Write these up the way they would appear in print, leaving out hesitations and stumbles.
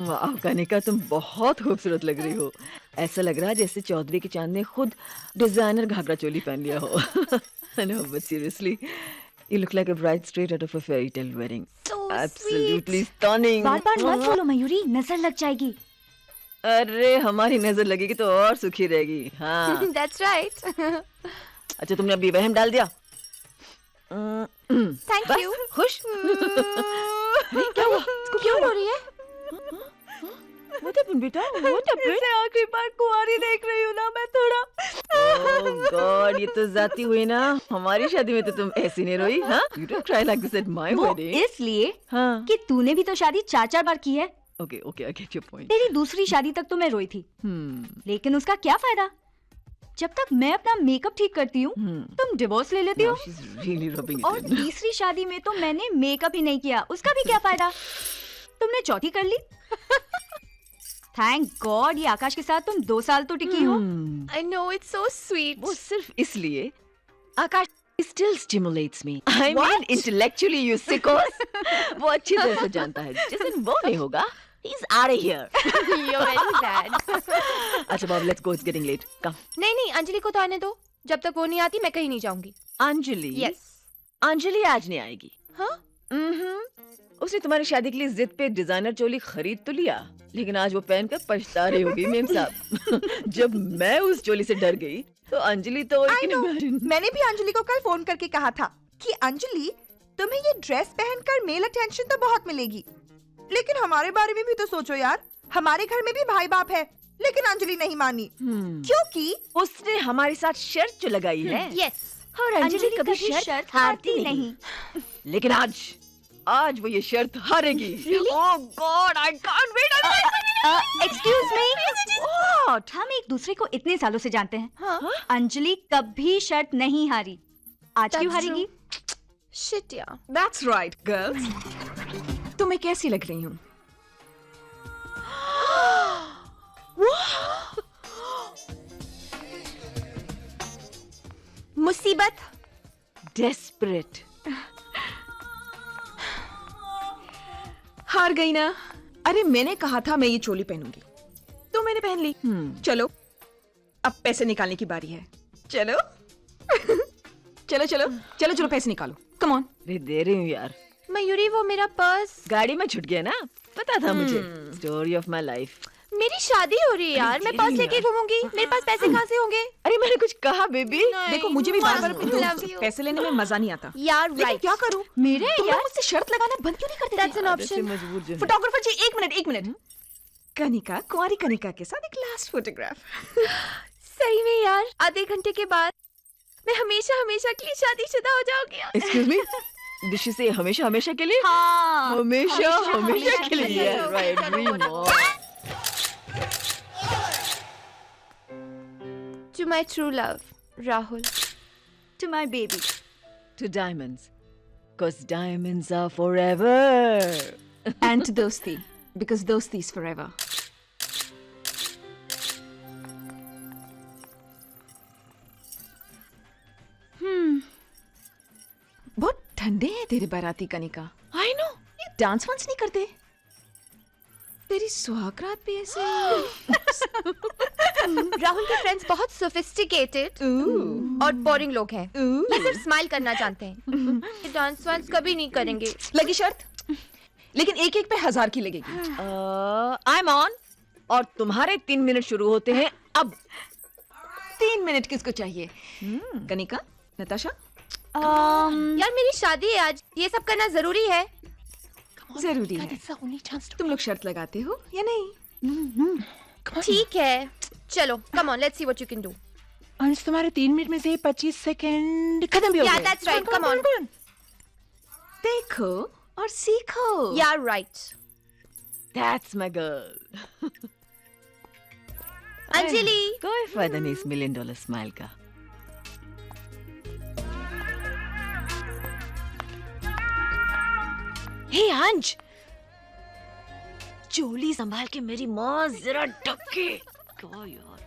वाह कनिका, तुम बहुत खूबसूरत लग रही हो। ऐसा लग रहा है जैसे चौधरी के चांद ने खुद डिजाइनर घाघरा चोली पहन लिया हो। No, but seriously, you look like a bride straight out of a fairy tale wedding. So Absolutely sweet. stunning. बार बार मत बोलो मयूरी, नजर लग जाएगी। अरे हमारी नजर लगेगी तो और सुखी रहेगी। हाँ। That's right. अच्छा तुमने अभी वहम डाल दिया। Thank बस, you. खुश? क्या हुआ? इसको क्यों रो रही है? What happened बेटा? What happened? इसे आखिरी बार कुंवारी देख रही हूँ ना मैं थोड़ा। Oh God, ये तो जाती हुई ना। हमारी शादी में तो तुम ऐसी नहीं रोई, हाँ? You don't cry like this at my वो wedding. इसलिए हाँ। कि तूने भी तो शादी 4-4 बार की है। Okay, okay, I get your point. तेरी दूसरी शादी तक तो मैं रोई थी, लेकिन उसका क्या फायदा? जब तक मैं अपना मेकअप ठीक करती हूँ, तुम डिवोर्स ले लेती हो। Now she's really rubbing it और in. तीसरी शादी में तो मैंने मेकअप ही नहीं किया, उसका भी क्या फायदा? तुमने चौथी कर ली। थैंक गॉड ये आकाश के साथ तुम 2 साल तो टिकी हो। I know, it's so sweet. वो सिर्फ इसलिए आकाश still stimulates me. I mean intellectually you sickos. वो अच्छी तरह से जानता है जिस दिन वो नहीं होगा he's out of here. You're very bad. अच्छा बाबू let's go, it's getting late. Come. नहीं, अंजलि को तो आने दो। जब तक वो नहीं आती मैं कहीं नहीं जाऊंगी। अंजलि? Yes. अंजलि आज नहीं आएगी। हाँ? उसने तुम्हारी शादी के लिए जिद पे डिजाइनर चोली खरीद तो लिया, लेकिन आज वो पहनकर पछता रही होगी मेम साहब। जब मैं उस चोली से डर गई तो अंजलि तो मैंने भी अंजलि को कल फोन करके कहा था कि अंजलि तुम्हें ये ड्रेस पहनकर मेल अटेंशन तो बहुत मिलेगी, लेकिन हमारे बारे में भी तो सोचो यार। हमारे घर में भी भाई बाप है, लेकिन अंजलि नहीं मानी क्योंकि उसने हमारे साथ शर्त जो लगाई है। Yes. और अंजलि कभी शर्त हारती नहीं। लेकिन आज वो ये शर्त हारेगी। Oh God, I can't wait. Excuse me, हम एक दूसरे को इतने सालों से जानते हैं। हाँ? अंजलि कभी शर्त नहीं हारी, आज क्यों That's हारेगी? Shit यार। That's right, girls. तुम्हें कैसी लग रही हूँ? मुसीबत। Desperate. हार गई ना? अरे मैंने कहा था मैं ये चोली पहनूंगी, तो मैंने पहन ली। चलो अब पैसे निकालने की बारी है। चलो चलो चलो चलो चलो पैसे निकालो। Come on. दे रही हूँ यार। मयूरी वो मेरा पर्स। गाड़ी में छूट गया ना, पता था मुझे। Story of my life. मेरी शादी हो रही है यार, मैं पर्स लेके घूमूंगी। मेरे पास पैसे कहाँ से होंगे? अरे मैंने कुछ कहा बेबी? देखो मुझे भी बार बार अपने Love दोस्त you. पैसे लेने में मजा नहीं आता। यार लेकिन राइट। क्या करूं? मेरे तुम यार मुझसे शर्त लगाना बंद क्यों नहीं करते? That's an आदत से option. मजबूर जो है। फोटोग्राफर जी एक मिनट। कनिका, कुंवारी कनिका के साथ एक लास्ट फोटोग्राफ। सही में यार, आधे घंटे के बाद मैं हमेशा के लिए शादीशुदा हो जाऊंगी। Excuse me? Did she say हमेशा के लिए? हाँ, हमेशा के लिए। Yeah, Right, dream on. To my true love, Rahul. to my baby. To diamonds. 'Cause diamonds are forever. And to दोस्ती, because दोस्ती is forever. बहुत ठंडे हैं तेरे बाराती कनिका। I know. ये डांस वांस नहीं करते? तेरी सुहागरात भी ऐसे। राहुल के फ्रेंड्स बहुत सोफिस्टिकेटेड और बोरिंग लोग हैं। ये सिर्फ स्माइल करना जानते हैं। ये डांस वांस कभी नहीं करेंगे। लगी शर्त? लेकिन एक पे 1000 की लगेगी। I'm on. और तुम्हारे 3 मिनट शुरू होते हैं अब। 3 मिनट किसको चाहिए? कनिका, नताशा? यार मेरी शादी है आज, ये सब करना जरूरी है। जरूरी है। तुम लोग शर्त लगाते हो या नहीं? ठीक है, चलो come on, let's see what you can do. अंश तुम्हारे 3 मिनट में से 25 सेकंड खत्म भी हो या गए। That's right, come on. देखो और सीखो। यार right. That's my girl. Anjali. कोई फायदा नहीं इस $1 million स्माइल का। हे अंज, चोली संभाल के मेरी माँ जरा ढके। क्या यार?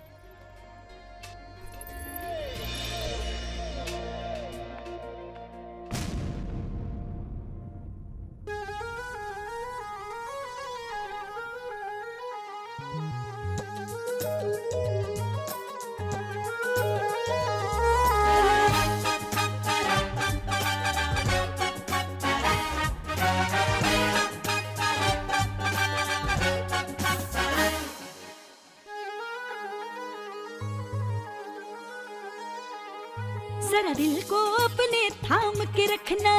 जरा दिल को अपने थाम के रखना,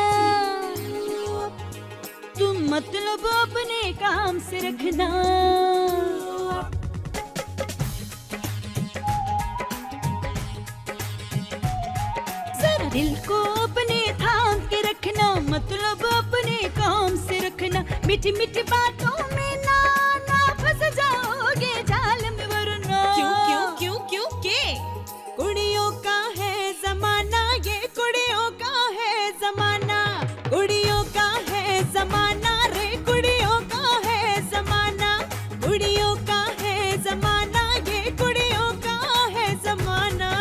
तुम मतलब अपने काम से रखना। जरा दिल को अपने थाम के रखना, मतलब अपने काम से रखना। मीठी मीठी बातों में ना फंस जाओगे जाल में वरना। क्यों क्यों क्यों क्यों के? कुड़ियों का है जमाना, ये कुड़ियों का है जमाना, कुड़ियों का है जमाना रे, कुड़ियों का है जमाना, कुड़ियों का है जमाना, ये कुड़ियों का है जमाना।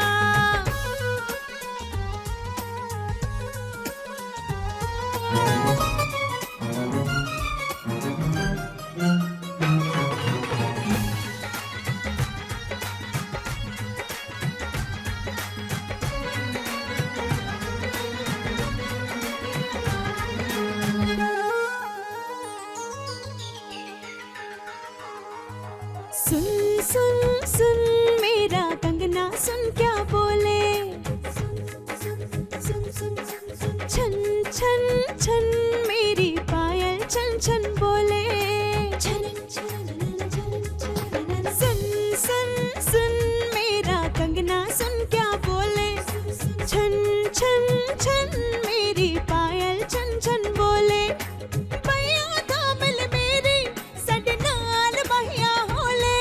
सुन सुन सुन मेरा कंगना, सुन क्या बोले। छन छन छन मेरी पायल छन छन बोले। सुन सुन सुन मेरा कंगना, सुन क्या बोले। छन छन छन मेरी पायल छन छन बोले। भैया दामल मेरी सड नाल बहिया होले।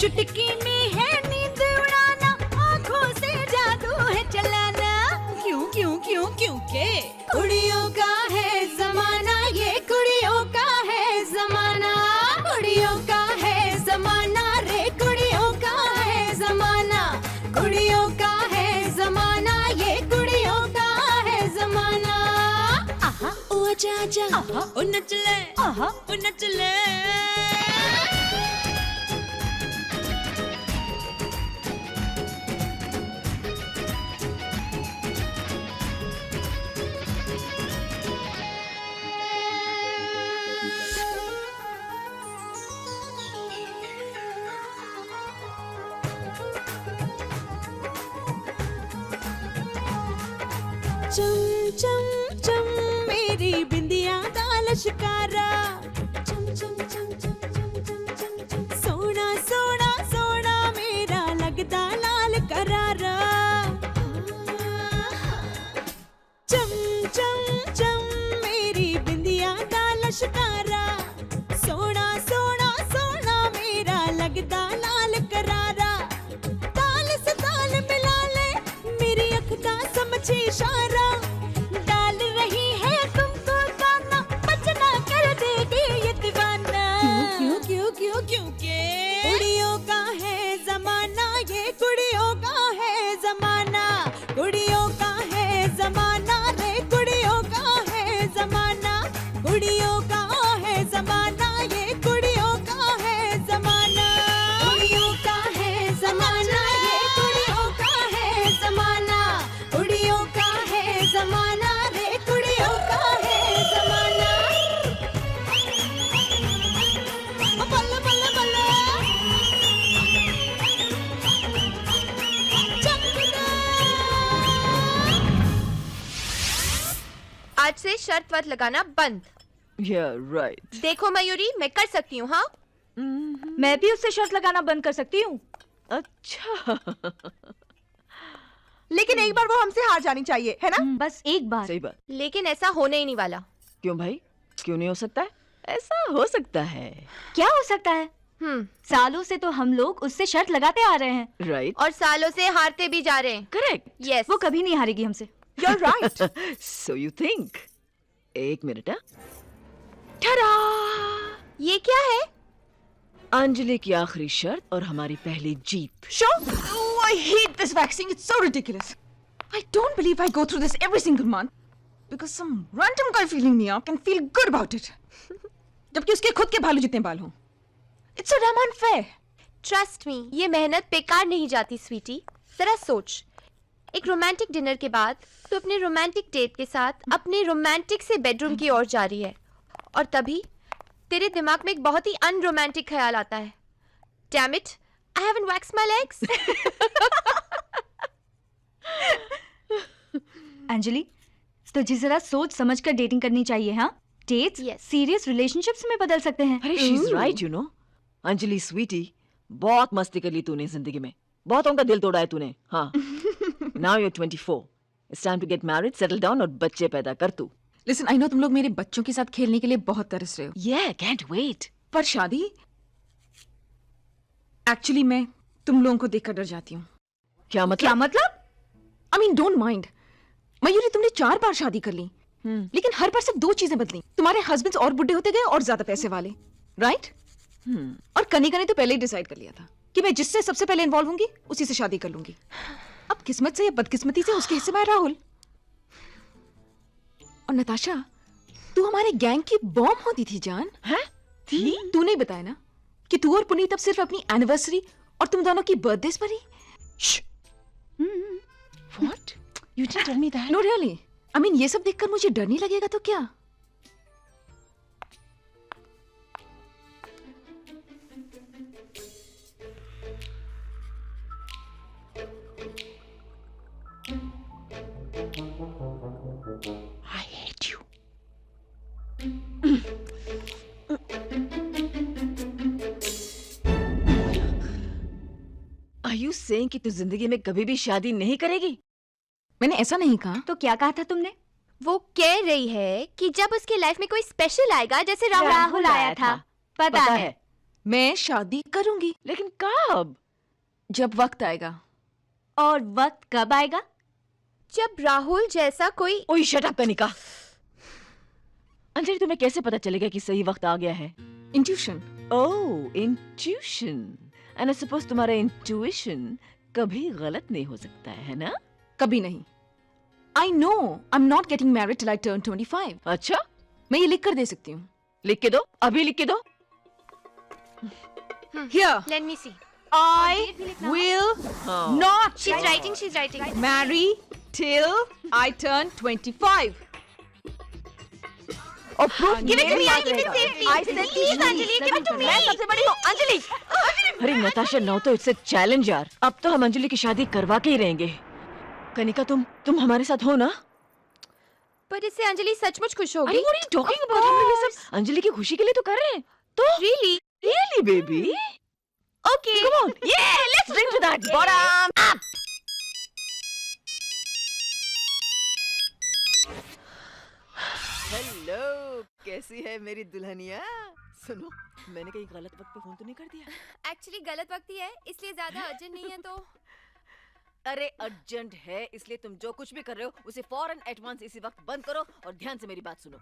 चुटकी में है नींद उड़ाना, आँखों से जादू है चलाना। क्यों क्यों क्यों क्यों के? कुड़ियों का है जमाना, ये कुड़ियों का है जमाना, कुड़ियों का है जमाना रे, कुड़ियों का है जमाना, कुड़ियों का है जमाना, ये कुड़ियों का है जमाना। आहा ओ आजा आजा, ओ नच ले, ओ नच ले। चम चम चम मेरी बिंदिया दाल शिकारा। चम चम चम चम चम चम चम चम सोना सोना सोना मेरा लगदा लाल करारा। चम चम चम मेरी बिंदिया दाल शिकारा। सोना सोना सोना मेरा लगदा लाल करारा। ताल से ताल मिला ले मेरी अख दा समझी इशारा। डाल रही है तुमको दाना, बचना कर देगी ये दीवाना। क्यों क्यों क्यों क्यों के? कुड़ियों का है जमाना, ये कुड़ियों का है जमाना, कुड़ियों का है जमाना रे, कुड़ियों का है जमाना, कुड़ियों का है जमाना, ये कुड़ियों का है जमाना, कुड़ियों का है जमाना, ये कुड़ियों का है जमाना, कुड़ियों का है जमाना रे, कुड़ियों का है जमाना। बल्ले बल्ले बल्ले आज से शर्त वर्त लगाना बंद। Yeah, right. देखो मयूरी, मैं कर सकती हूँ। हाँ, मैं भी उससे शर्त लगाना बंद कर सकती हूँ। अच्छा लेकिन एक बार वो हमसे हार जानी चाहिए, है ना? बस एक बार। सही बात। लेकिन ऐसा होने ही नहीं वाला। क्यों भाई, क्यों नहीं हो सकता है? ऐसा हो सकता है। क्या हो सकता है? हम्म, सालों से तो हम लोग उससे शर्त लगाते आ रहे हैं। राइट, और सालों से हारते भी जा रहे हैं। करेक्ट। यस, वो कभी नहीं हारेगी हमसे। You're right. So you think. एक मिनट। ठरा, ये क्या है? अंजलि की आखिरी शर्त और हमारी पहली जीत। Sure. Oh, I hate this vaccine. It's so ridiculous. I don't believe I go through this every single month because some random guy feeling New York can feel good about it. जबकि उसके खुद के भालू जितने बाल हों. It's so damn unfair. Trust me, ये मेहनत बेकार नहीं जाती स्वीटी। जरा सोच, एक रोमांटिक डिनर के बाद तो अपने रोमांटिक डेट के साथ अपने रोमांटिक से बेडरूम की ओर जा रही है, और तभी तेरे दिमाग में एक बहुत ही अनरोमांटिक ख्याल आता है। Damn it, I haven't vaxxed my legs. Anjali, तुझे जरा सोच समझ कर डेटिंग करनी चाहिए। हाँ, डेट्स Yes. सीरियस रिलेशनशिप्स में बदल सकते हैं। अरे she is right you know. Anjali sweetie, बहुत मस्ती कर ली तूने जिंदगी में, बहुतों का दिल तोड़ा है तूने। हाँ, now you 24, it's time to get married, settle down और बच्चे पैदा कर तू। लिसन, आई नो तुम लोग मेरे बच्चों के साथ खेलने के लिए बहुत तरस रहे हो, Yeah, can't wait. पर शादी एक्चुअली मैं तुम लोगों को देखकर डर जाती हूँ। क्या मतलब? क्या मतलब? I mean don't mind Mayuri, तुमने 4 बार शादी कर ली, लेकिन हर बार सिर्फ 2 चीजें बदली। तुम्हारे हस्बैंड्स और बुढ़े होते गए और ज्यादा पैसे वाले, राइट? और कनिका ने तो पहले ही डिसाइड कर लिया था कि मैं जिससे सबसे पहले इन्वॉल्व होंगी उसी से शादी कर लूंगी। अब किस्मत से या बदकिस्मती से उसके हिस्से में आया राहुल। और नताशा, तू हमारे गैंग की बॉम्ब होती थी जान। हैं? थी? तू नहीं बताया ना कि तू और पुनीत अब सिर्फ अपनी एनिवर्सरी और तुम दोनों की बर्थडे पर ही। What? You didn't tell me that. No really, I mean ये सब देखकर मुझे डर नहीं लगेगा तो क्या? I hate you. Are you saying कि तू जिंदगी में कभी भी शादी नहीं करेगी? मैंने ऐसा नहीं कहा। तो क्या कहा था तुमने? वो कह रही है कि जब उसकी लाइफ में कोई स्पेशल आएगा, जैसे राहुल आया था। पता है। मैं शादी करूंगी लेकिन कब? जब वक्त आएगा। और वक्त कब आएगा? जब राहुल जैसा कोई ओए शट अप कनिका। अंजलि, तुम्हें कैसे पता चलेगा कि सही वक्त आ गया है? Intuition. Oh, intuition. And I suppose तुम्हारा इंट्यूशन कभी गलत नहीं हो सकता है ना? कभी नहीं। I know I am not getting married till I turn 25। अच्छा, मैं ये लिख कर दे सकती हूँ। लिख के दो, अभी लिख के दो। Here, let me see. I will not she is writing. marry till I turn 25. और proof Give it to me, I'll give it safely. Please, Anjali, give it to me. मैं सबसे बड़ी हूँ, अंजलि। अरे नताशा, नो तो इट्स अ चैलेंज यार। अब तो हम अंजलि की शादी करवा के ही रहेंगे। कनिका, तुम हमारे साथ हो ना? पर इससे अंजलि सचमुच खुश होगी। अरे what are you talking about? हम लोग ये सब अंजलि की खुशी के लिए तो कर रहे हैं। तो Really? Really baby? Okay. Come on, yeah, let's drink to that. Bottom up. Hello, कैसी है मेरी दुल्हनिया? सुनो, मैंने कहीं गलत वक्त पे फोन तो नहीं कर दिया? एक्चुअली गलत वक्त ही है, इसलिए ज्यादा अर्जेंट नहीं है तो। अरे अर्जेंट है, इसलिए तुम जो कुछ भी कर रहे हो उसे फौरन एडवांस इसी वक्त बंद करो और ध्यान से मेरी बात सुनो।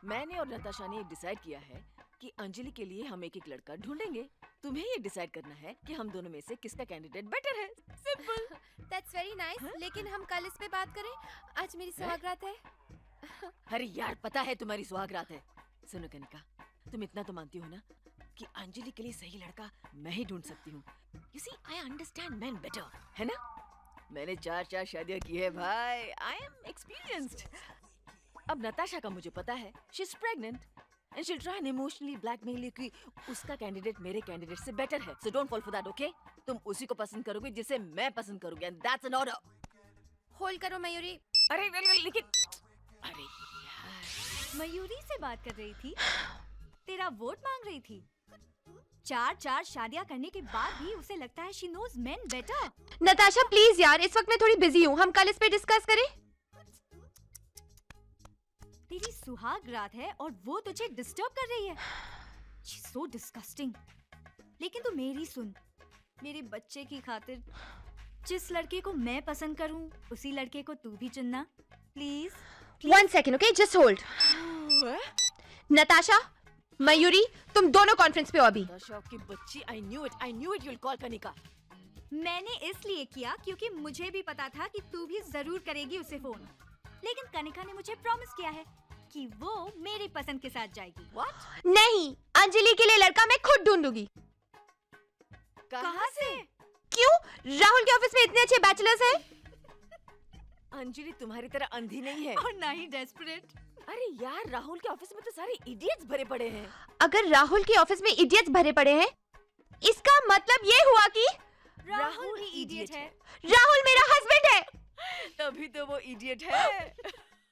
मैंने और नताशा ने डिसाइड किया है कि अंजलि के लिए हम एक लड़का ढूंढेंगे। तुम्हें ये डिसाइड करना है कि हम दोनों में से किसका कैंडिडेट बेटर है। सिंपल। दैट्स वेरी नाइस, लेकिन हम कल इस पे बात करें। आज मेरी सुहागरात है। अरे यार, पता है तुम्हारी सुहागरात है। सुनो कनिका, तुम इतना तो मानती हो ना कि अंजलि के लिए सही लड़का मैं ही ढूंढ सकती हूँ। You see, I understand men better, है ना? मैंने 4 शादियां की है भाई। I am experienced. अब नताशा का मुझे पता है, she's pregnant and she'll try and emotionally blackmail you कि उसका कैंडिडेट मेरे कैंडिडेट से बेटर है। So don't fall for that, okay? तुम उसी को पसंद करोगे जिसे मैं पसंद करूंगी, and that's an order. Hold करो मयूरी। अरे लेकिन अरे यार, मयूरी से बात कर रही थी, तेरा वोट मांग रही थी। 4 शादियां करने के बाद भी उसे लगता है she knows men better. Natasha please यार, इस वक्त मैं थोड़ी बिजी हूँ, हम कल इस पे डिस्कस करें। तेरी सुहाग रात है और वो तुझे डिस्टर्ब कर रही है। She so disgusting. लेकिन तू मेरी सुन, मेरे बच्चे की खातिर जिस लड़के को मैं पसंद करूं उसी लड़के को तू भी चुनना please. 1 second, okay, just hold. Natasha, Mayuri, तुम दोनों कॉन्फ्रेंस पे हो अभी। नताशा की बच्ची, I knew it you'll call Kanika. मैंने इसलिए किया क्योंकि मुझे भी पता था कि तू भी जरूर करेगी उसे फोन। लेकिन कनिका ने मुझे प्रॉमिस किया है कि वो मेरी पसंद के साथ जाएगी। What? नहीं, अंजलि के लिए लड़का मैं खुद ढूंढूंगी। कहाँ से? क्यों? राहुल के ऑफिस में इतने अच्छे बैचलर्स हैं। अंजलि तुम्हारी तरह अंधी नहीं है। और ना ही डेस्परेट। अरे यार, राहुल के ऑफिस में तो सारे इडियट्स भरे पड़े हैं। अगर राहुल के ऑफिस में इडियट्स भरे पड़े हैं, इसका मतलब ये हुआ कि राहुल ही इडियट है। राहुल मेरा हस्बैंड है। तो तभी तो वो इडियट है।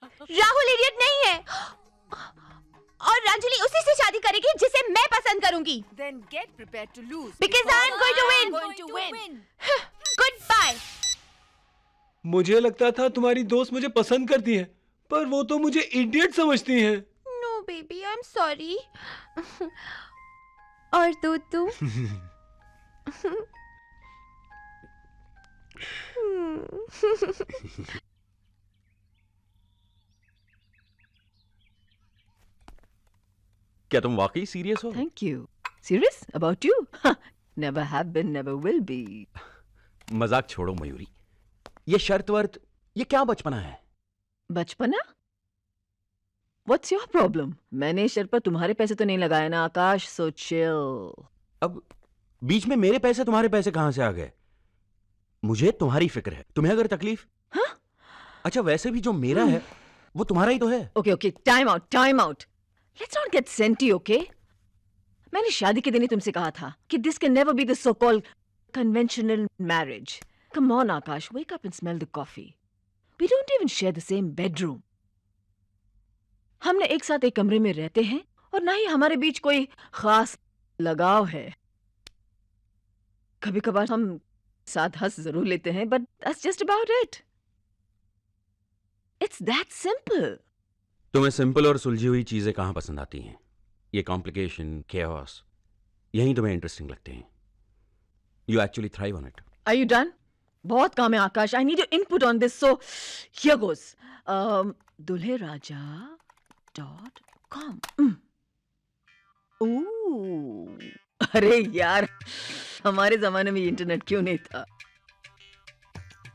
राहुल इडियट नहीं है और अंजलि उसी से शादी करेगी जिसे मैं पसंद करूंगी। Then get prepared to lose. Because I'm going to win. going to win. Goodbye. मुझे लगता था तुम्हारी दोस्त मुझे पसंद करती है, पर वो तो मुझे इडियट समझती है। No baby, I'm sorry. और तू क्या तुम वाकई सीरियस हो? Thank you. Serious about you? Never have been, never will be. मजाक छोड़ो मयूरी, ये शर्त वर्त ये क्या बचपना है? बचपना? What's your problem? मैंने इस शर्त पर तुम्हारे पैसे तो नहीं लगाए ना आकाश, so chill. अब बीच में मेरे पैसे तुम्हारे पैसे कहां से आ गए? मुझे तुम्हारी फिक्र है, तुम्हें अगर तकलीफ? हाँ? अच्छा वैसे भी जो मेरा है वो तुम्हारा ही तो है। Okay, time out. Let's not get senti, okay? मैंने शादी के दिन ही तुमसे कहा था कि this can never be the so-called conventional marriage. Come on, Akash, wake up and smell the coffee. We don't even share the same bedroom. हमने एक साथ एक कमरे में रहते हैं और ना ही हमारे बीच कोई खास लगाव है। कभी कभार हम साथ हंस जरूर लेते हैं, but that's just about it. It's that simple. तुम्हें सिंपल और सुलझी हुई चीजें कहां पसंद आती हैं? ये कॉम्प्लिकेशन, chaos, यही तुम्हें इंटरेस्टिंग लगते हैं। You actually thrive on it. Are you done? बहुत काम है आकाश. I need your input on this. So here goes. dulheraja.com. अरे यार, हमारे जमाने में इंटरनेट क्यों नहीं था?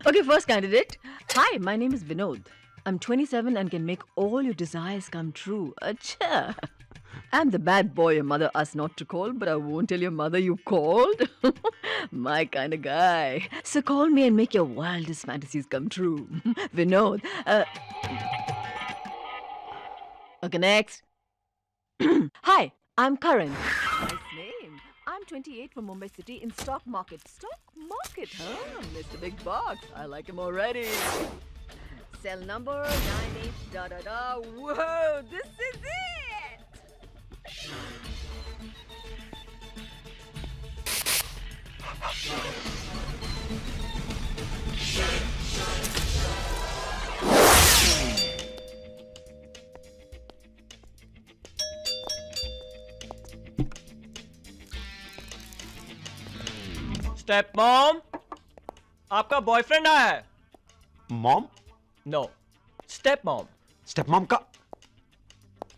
Okay, first candidate. Hi, my name is Vinod. I'm 27 and can make all your desires come true. Acha. I'm the bad boy your mother asked not to call, but I won't tell your mother you called. My kind of guy. So call me and make your wildest fantasies come true. Vinod. Okay, next. Hi, I'm Karan. Nice name. I'm 28 from Mumbai City in stock market. Stock market, huh? Mr. Big Box. I like him already. Cell number 98 da da da. Whoa, this is it. Stepmom, आपका boyfriend आया है। Mom? No, stepmom. Stepmom का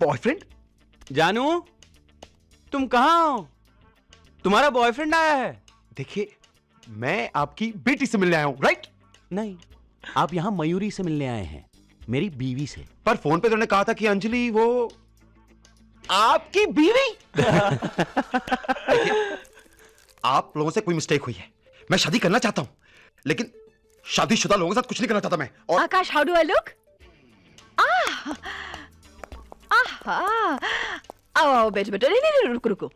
boyfriend? जानू, तुम कहां हो? तुम्हारा boyfriend आया है। देखिए, मैं आपकी बेटी से मिलने आया हूं, राइट? नहीं, आप यहां मयूरी से मिलने आए हैं, मेरी बीवी से। पर फोन पे तो उन्होंने कहा था कि अंजलि वो आपकी बीवी। आप लोगों से कोई मिस्टेक हुई है। मैं शादी करना चाहता हूं, लेकिन शादीशुदा लोगों के साथ कुछ नहीं करना चाहता मैं। और Akash, how do I look? आओ बेटे बेटे, नहीं रुको।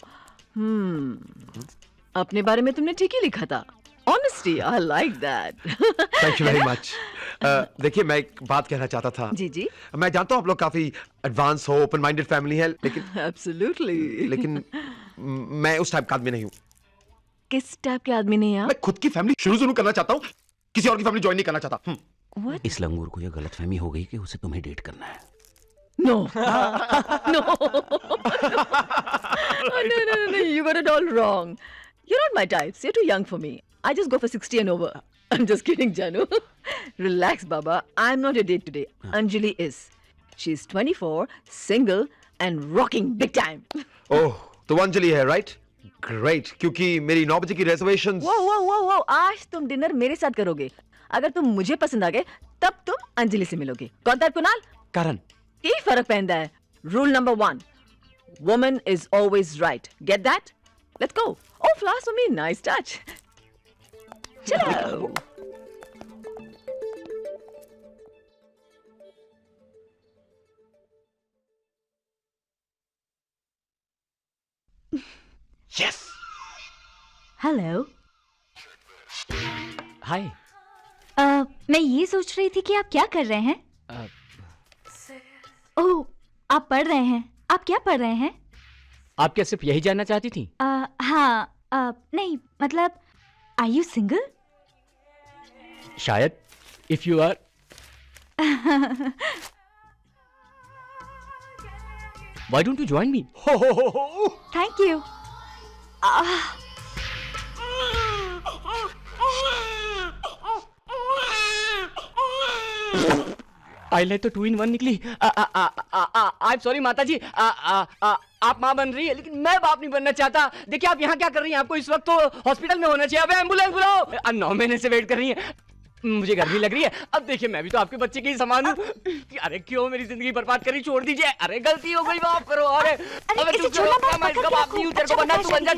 अपने बारे में तुमने ठीक ही लिखा था। Honesty, I like that. Thank you very much. देखिए, मैं एक बात कहना चाहता था। जी। मैं जानता हूं आप लोग काफी एडवांस हो, ओपन माइंडेड फैमिली है, Absolutely. लेकिन मैं उस टाइप का आदमी नहीं हूं। किस टाइप के आदमी नहीं आप? मैं खुद की फैमिली शुरू करना चाहता हूं, किसी और की फैमिली ज्वाइन नहीं करना चाहता। What? इस लंगूर को यह गलतफहमी हो गई कि उसे तुम्हें डेट करना है। No. No. No. You got it all wrong. You're not my type. You're too young for me. I just go for 60 and over. I'm just kidding, Janu. Relax, Baba. I'm not your date today. Anjali is. She's 24, single, and rocking big time. ओह, तो अंजलि है, right? Great, क्योंकि मेरी 9 बजे की reservation. वो आज तुम dinner मेरे साथ करोगे। अगर तुम मुझे पसंद आ गए, तब तुम अंजलि से मिलोगे। कौन था कुणाल? करण। यही फर्क पहनता है। Rule number 1, woman is always right. Get that? Let's go. Oh, flowers for me. Nice touch. चलो। Yes. Hello. हाय, मैं ये सोच रही थी कि आप क्या कर रहे हैं? ओह, आप पढ़ रहे हैं। आप क्या पढ़ रहे हैं? आप क्या सिर्फ यही जानना चाहती थी? हाँ, नहीं मतलब आर यू सिंगल? शायद। If you are. Why don't you join me? Thank you. आईलाइट तो 2 in 1 निकली। आई एम सॉरी माता जी। आप माँ बन रही है लेकिन मैं बाप नहीं बनना चाहता। देखिए आप यहाँ क्या कर रही हैं? आपको इस वक्त तो हॉस्पिटल में होना चाहिए। अब एम्बुलेंस बुलाओ। 9 महीने से वेट कर रही हैं। मुझे गर्मी लग रही है। अब देखिए मैं भी तो आपके बच्चे के ही समान हूँ। अरे क्यों मेरी जिंदगी बर्बाद करी? छोड़ दीजिए। अरे गलती हो गई, माफ करो। अरे इसे छोड़ो मत, मैं इसका बाप नहीं हूँ। तेरे को बनना तू बन जा।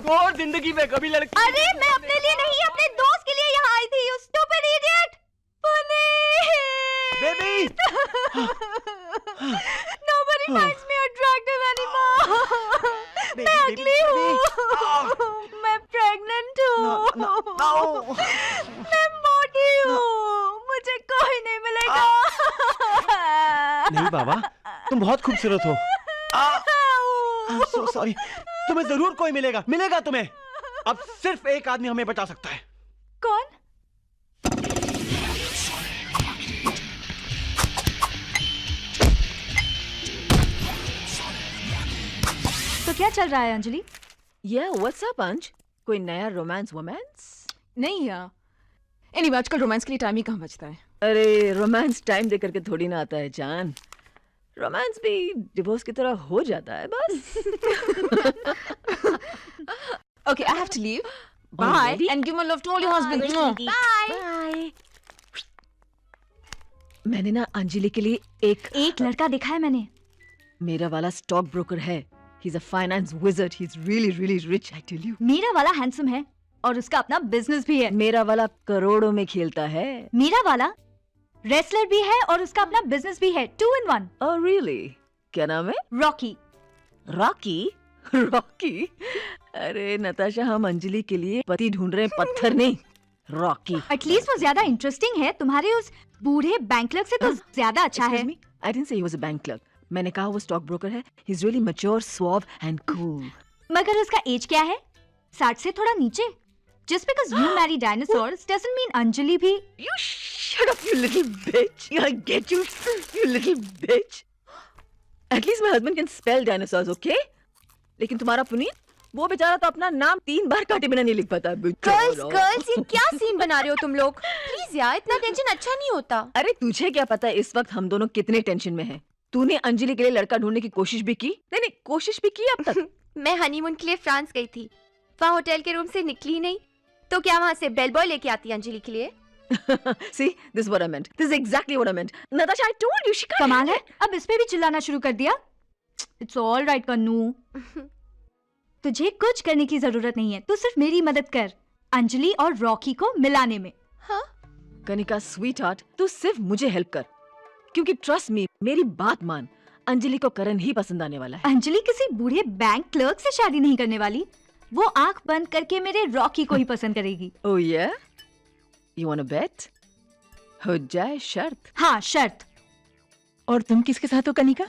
छोड़ जिंदगी में कभी लड़की। अरे मैं अपने लिए नहीं अपने दोस्त के लिए यहाँ आई थी। You stupid idiot! Baby Nobody finds me attractive anymore. मैं अगली हूँ। मैं प्रेग्नेंट हूँ। मैं मोटी हूँ। मुझे कोई नहीं मिलेगा। नहीं बाबा, तुम बहुत खूबसूरत हो। so sorry। तुम्हें जरूर कोई मिलेगा तुम्हें। अब सिर्फ एक आदमी हमें बचा सकता है। कौन? तो क्या चल रहा है अंजलि? Yeah, what's up, अंज? कोई नया रोमांस वोमांस? नहीं यार, एनीवे आजकल रोमांस के लिए टाइम ही कहाँ बचता है। अरे रोमांस टाइम दे करके थोड़ी ना आता है जान। रोमांस भी डिवोर्स की तरह हो जाता है बस। Okay, I have to leave. Bye and give my love to all your husbands. Bye. मैंने ना अंजलि के लिए एक लड़का देखा है मैंने। मेरा वाला स्टॉक ब्रोकर है। He's a finance wizard. He's really, really rich, I tell you. मेरा वाला हैंडसम है और उसका अपना बिजनेस भी है। मेरा वाला करोड़ों में खेलता है। मेरा वाला रेसलर भी है और उसका अपना बिजनेस भी है। 2 in 1। Oh really? क्या नाम है? रॉकी। रॉकी? रॉकी? अरे नताशा, हम अंजलि के लिए पति ढूंढ रहे हैं, पत्थर नहीं। रॉकी। एटलीस्ट वो ज्यादा इंटरेस्टिंग है। तुम्हारे उस बूढ़े बैंक क्लर्क से तो ज्यादा अच्छा है। Excuse me? I didn't say he was a bank clerk. मैंने कहा वो स्टॉक ब्रोकर है। He's really mature, suave and cool. मगर उसका एज क्या है? 60 से थोड़ा नीचे। Just because you marry dinosaurs doesn't mean Anjali भी। You shut up, you little bitch. I get you, you little bitch. At least my husband can spell dinosaurs, okay? लेकिन तुम्हारा पुनीत, वो बेचारा तो अपना नाम 3 बार काटे बिना नहीं लिख पाता। गर्ल्स ये क्या सीन बना रहे हो तुम लोग? प्लीज यार, इतना टेंशन अच्छा नहीं होता। अरे तुझे क्या पता इस वक्त हम दोनों कितने टेंशन में हैं? तूने अंजलि के लिए लड़का ढूंढने की कोशिश भी की? नहीं, कोशिश भी की अब तक? मैं हनीमून के लिए फ्रांस गई थी। वहाँ होटल के रूम से निकली नहीं तो क्या वहाँ से बेल बॉय लेके आती अंजलि के लिए? See, this is what I meant. This is exactly what I meant. Natasha, I told you she can't. कमाल है, अब इस पे भी चिल्लाना शुरू कर दिया। It's all right कन्नू। तुझे कुछ करने की जरूरत नहीं है। तू सिर्फ मेरी मदद कर अंजलि और रॉकी को मिलाने में। हाँ? कनिका स्वीट हार्ट, तू सिर्फ मुझे हेल्प कर, क्योंकि ट्रस्ट मी, मेरी बात मान, अंजलि को करण ही पसंद आने वाला है। अंजलि किसी बूढ़े बैंक क्लर्क से शादी नहीं करने वाली। वो आंख बंद करके मेरे रॉकी को ही पसंद करेगी। Oh yeah? You wanna bet? हो जाए शर्त। हाँ, शर्त। और तुम किसके साथ हो कनिका?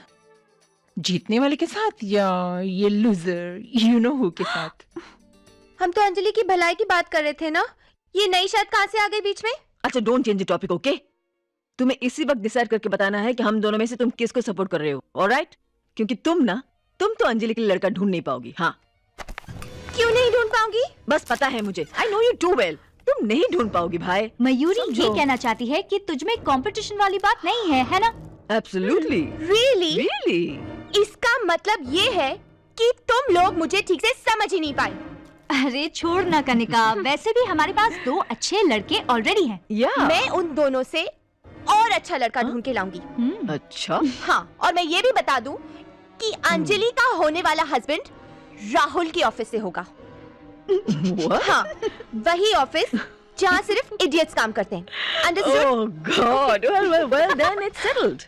जीतने वाले के साथ या ये लूजर यू नो हु के साथ? हम तो अंजलि की भलाई की बात कर रहे थे ना। ये नई शर्त कहाँ से आ गई बीच में? अच्छा, don't change the topic, okay? तुम्हें इसी वक्त डिसाइड करके बताना है कि हम दोनों में से तुम किसको सपोर्ट कर रहे हो, ऑलराइट? क्योंकि तुम तो अंजलि के लिए लड़का ढूंढ नहीं पाओगी। हाँ। क्यों नहीं ढूंढ पाऊंगी? बस पता है मुझे। I know you too well. तुम नहीं ढूंढ पाओगी भाई। मयूरी ये कहना चाहती है कि तुझमें कंपटीशन वाली बात नहीं है ना? एब्सोल्युटली। रियली? इसका मतलब ये है कि तुम लोग मुझे ठीक से समझ ही नहीं पाए। अरे छोड़ ना कनिका, वैसे भी हमारे पास 2 अच्छे लड़के ऑलरेडी हैं। मैं उन दोनों से और अच्छा लड़का ढूंढ के लाऊंगी। अच्छा? हाँ, और मैं ये भी बता दूं कि अंजलि का होने वाला हस्बैंड राहुल के ऑफिस से होगा। हाँ, वही ऑफिस जहाँ सिर्फ इडियट्स काम करते हैं। Understood? Oh God! Well, done. It's settled.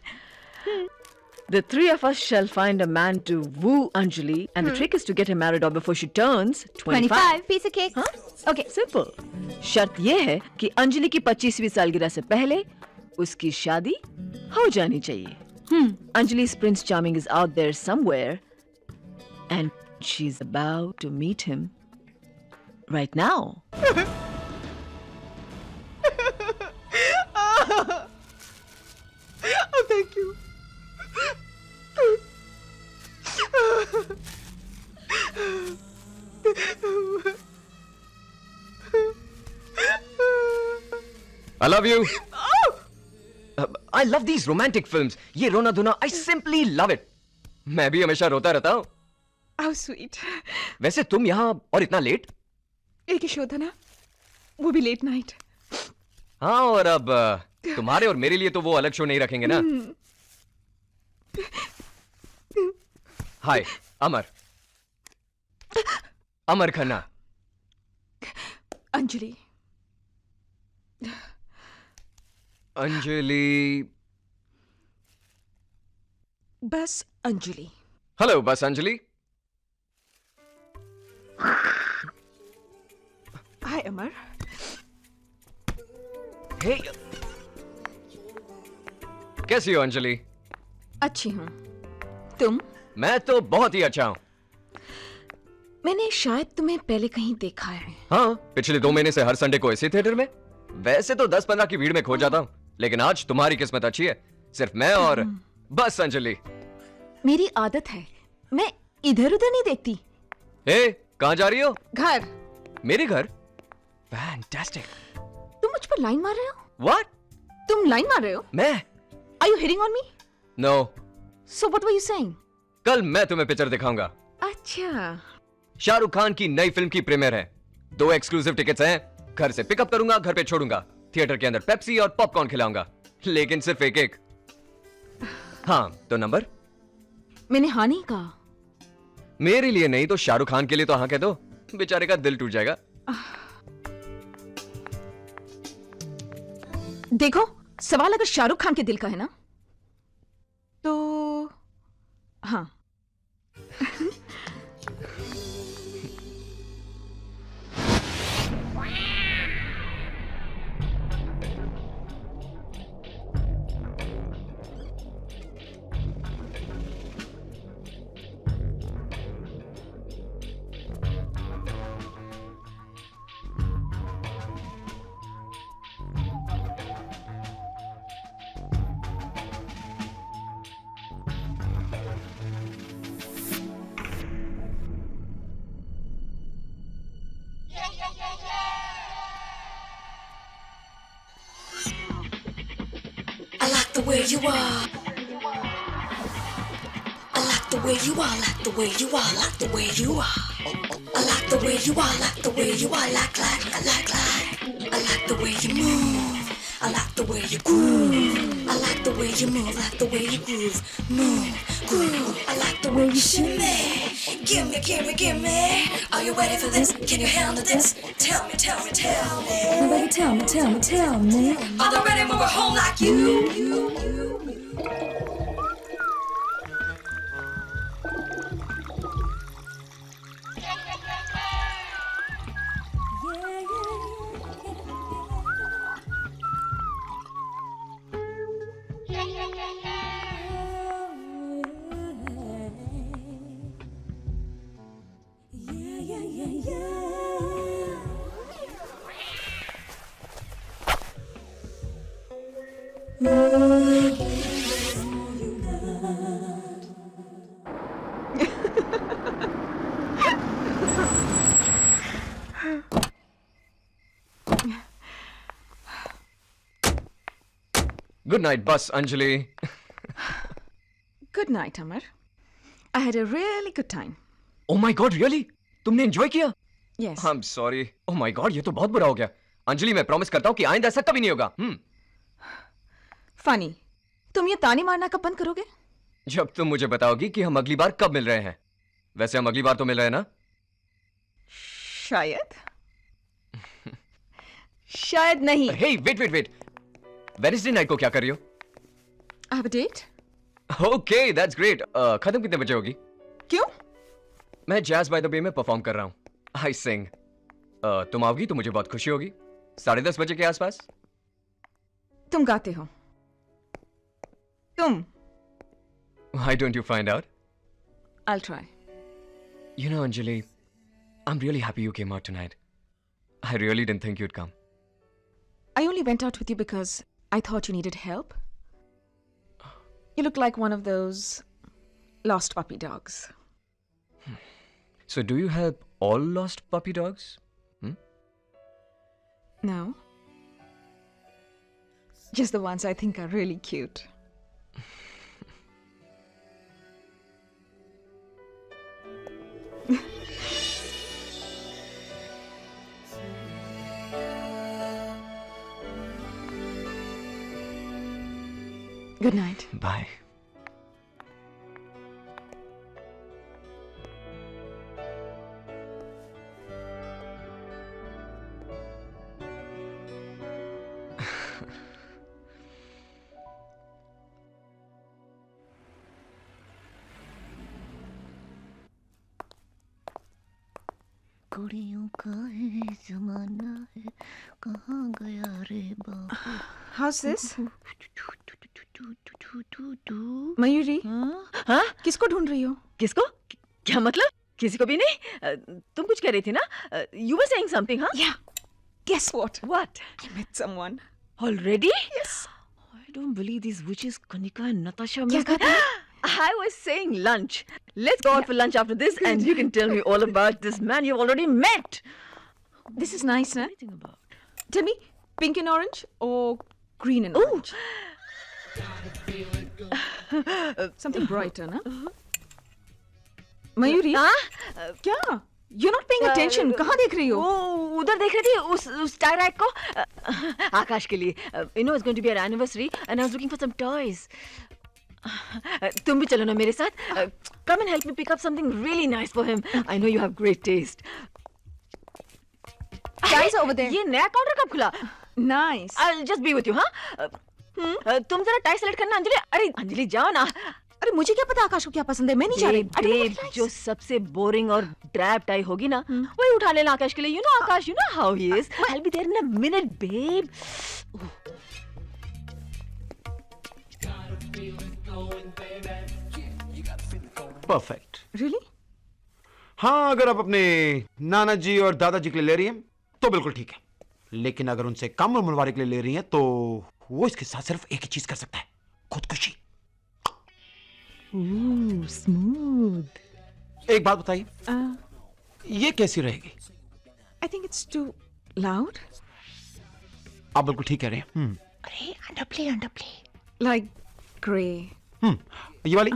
The three of us shall find a man to woo Anjali, and the trick is to get her married off before she turns 25. piece of cake. Okay, simple. शर्त ये है कि अंजलि की 25वीं सालगिरह से पहले उसकी शादी हो जानी चाहिए. Anjali's Prince Charming is out there somewhere, and she's about to meet him right now. Oh, thank you. I love you. I love these romantic films. ये रोना धोना, I simply love it. मैं भी हमेशा रोता रहता हूँ. How sweet. वैसे तुम यहाँ और इतना लेट? एक ही शो था ना, वो भी लेट नाइट. हाँ, और अब तुम्हारे और मेरे लिए तो वो अलग शो नहीं रखेंगे ना. हाय, अमर. अमर खन्ना. अंजलि. अंजलि. बस अंजलि. हेलो, बस अंजलि. हाय अमर. हे, कैसी हो अंजलि? अच्छी हूँ. तुम? मैं तो बहुत ही अच्छा हूँ. मैंने शायद तुम्हें पहले कहीं देखा है. हाँ, पिछले 2 महीने से हर संडे को इसी थिएटर में. वैसे तो 10-15 की भीड़ में खो जाता हूँ, लेकिन आज तुम्हारी किस्मत अच्छी है. सिर्फ मैं और बस अंजलि. मेरी आदत है, मैं इधर उधर नहीं देखती. हे, कहाँ जा रही हो? घर. मेरे घर? फैंटास्टिक. तुम मुझ पर लाइन मार रहे हो? What? तुम लाइन मार रहे हो? मैं? Are you hitting on me? No. So what were you saying? कल मैं तुम्हें पिक्चर दिखाऊंगा. अच्छा. शाहरुख खान की नई फिल्म की प्रीमियर है. 2 एक्सक्लूसिव टिकट्स हैं. घर से पिकअप करूंगा, घर पे छोड़ूंगा. थिएटर के अंदर पेप्सी और पॉपकॉर्न खिलाऊंगा, लेकिन सिर्फ एक. हाँ, तो नंबर? मैंने हाँ नहीं कहा. मेरे लिए नहीं तो शाहरुख खान के लिए तो हाँ कह दो. बेचारे का दिल टूट जाएगा. देखो, सवाल अगर शाहरुख खान के दिल का है ना, तो हाँ. The way you are, I like the way you are, like the way you are, like the way you are. I like the way you are, like the way you are, like. I like the way you move, I like the way you groove. I like the way you move, like the way you groove, move, groove. I like the way you shimmy. Gimme. Are you ready for this? Can you handle this? Tell me. Nobody tell me. Are they ready to move it home like you? Good night, bus Anjali. Good night, Amar. I had a really good time. Oh my God, really? तुमने enjoy किया? Yes. I'm sorry. Oh my God, ये तो बहुत बुरा हो गया. अंजलि, मैं promise करता हूँ कि आइंदा ऐसा कभी नहीं होगा. Funny. तुम ये ताने मारना कब बंद करोगे? जब तुम मुझे बताओगी कि हम अगली बार कब मिल रहे हैं. वैसे हम अगली बार तो मिल रहे हैं ना? शायद. शायद नहीं. Hey, wait. Wednesday night को क्या कर रही हो? I have a date. Okay that's great. खत्म कितने बजे होगी? क्यों? मैं जैज बाय द बे में परफॉर्म कर रहा हूँ। आई सिंग। तुम आओगी तो मुझे बहुत खुशी होगी। 10:30 बजे के आसपास। तुम गाते हो? तुम? Why don't you find out? I'll try. You know, Anjali, I'm really happy you came out tonight. I really didn't think you'd come. I only went out with you because I thought you needed help. You look like one of those lost puppy dogs. So do you help all lost puppy dogs? No. Just the ones I think are really cute. Good night. Bye. कुड़ियों का है जमाना है कहाँ गया रे बाबू। How's this? Mayuri, हाँ? किसको ढूंढ रही हो? किसको? क्या मतलब? किसी को भी नहीं? तुम कुछ कह रही थी ना? You were saying something, huh? Yeah. Guess what? What? I met someone. Already? Yes. I don't believe these witches, Kanika and Natasha. क्या कहते हैं? I was saying lunch. Let's go out for lunch after this, and you can tell me all about this man you've already met. This is nice, huh? Anything about? Tell me, pink and orange or green and orange? Something brighter, na? Mayuri? हाँ? क्या? You're not paying attention. कहाँ देख रही हो? वो उधर देख रही थी उस tie rack को आकाश के लिए. You know it's going to be our anniversary, and I was looking for some toys. तुम भी चलो ना मेरे साथ. Come and help me pick up something really nice for him. I know you have great taste. Guys over there. ये नया counter कब खुला? Nice. I'll just be with you, हाँ? तुम जरा टाई सेलेक्ट करना अंजलि. अरे अंजलि जाओ ना. अरे मुझे क्या पता आकाश को क्या पसंद है? मैं नहीं जा रही. बेब, जो सबसे बोरिंग और ड्रैप टाई होगी ना, वही उठा लेना आकाश के लिए. You know Akash, you know how he is. I'll be there in a minute, babe. Perfect. Really? हाँ, अगर आप अपने नाना जी और दादाजी के लिए ले रही हैं तो बिल्कुल ठीक है, लेकिन अगर उनसे कम उम्र वाले के लिए ले रही हैं तो वो इसके साथ सिर्फ एक ही चीज कर सकता है, खुदकुशी। स्मूथ। एक बात बताइए, ये कैसी रहेगी? I think it's too loud. आप बिल्कुल ठीक कह रहे हैं। अरे underplay. Like grey. ये वाली?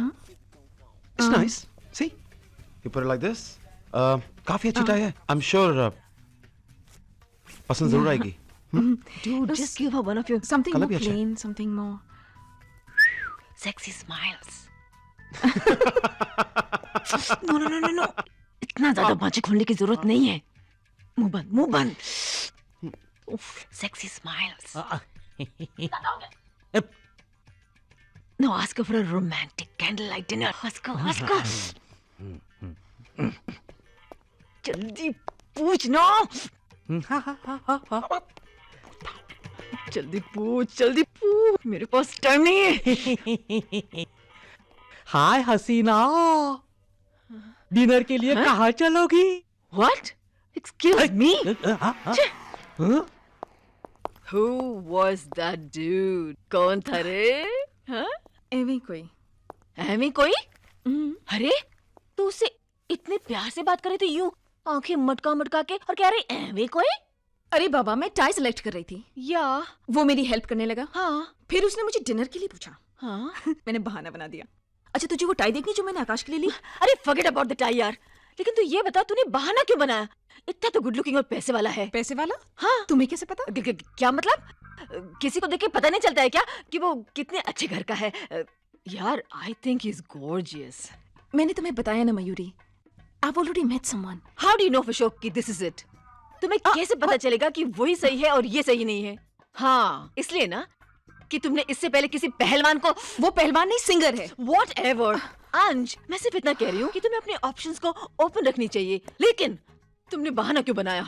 It's nice. See, you put it like this. काफी अच्छी टाई है. I'm sure पसंद जरूर आएगी. Dude, just give her one of your Something colour more भी अच्छा है. plain, something more. sexy smiles. No. इतना ज्यादा बाँचे खोलने की जरूरत नहीं है. मुंह बंद. Sexy smiles. Now ask her for a romantic candlelight dinner. Ask her. जल्दी पूछ ना. जल्दी पूछ. मेरे पास टाइम नहीं है. हाय हसीना, डिनर के लिए कहाँ चलोगी? What? Excuse me? Who was that dude? कौन था रे? हाँ? एवी कोई. एवी कोई? अरे तो उससे इतने प्यार से बात कर रही थी, यूं आंखें मटका के, और कह रही एवी कोई? अरे बाबा, मैं टाई सेलेक्ट कर रही थी. या वो मेरी हेल्प करने लगा. हाँ. फिर उसने मुझे डिनर के लिए पूछा. हाँ. मैंने बहाना बना दिया. अच्छा, तुझे वो टाई देखनी जो मैंने आकाश के लिए ली? अरे फॉरगेट अबाउट द टाई यार. लेकिन तू ये बता, तूने बहाना क्यों बनाया? इतना तो गुड लुकिंग और पैसे वाला है. पैसे वाला? हाँ. तुम्हें कैसे पता? क्या मतलब? किसी को देख के पता नहीं चलता है क्या कि वो कितने अच्छे घर का है? यार, I think he is gorgeous. मैंने तुम्हें बताया ना Mayuri, I've already met someone. How do you know for sure कि this is it? तुम्हें कैसे पता चलेगा कि वही सही है और ये सही नहीं है? हाँ, इसलिए ना कि तुमने इससे पहले किसी पहलवान को? वो पहलवान नहीं, सिंगर है। Whatever. अंज, मैं सिर्फ इतना कह रही हूँ कि तुम्हें अपने ऑप्शंस को ओपन रखनी चाहिए। लेकिन तुमने बहाना क्यों बनाया?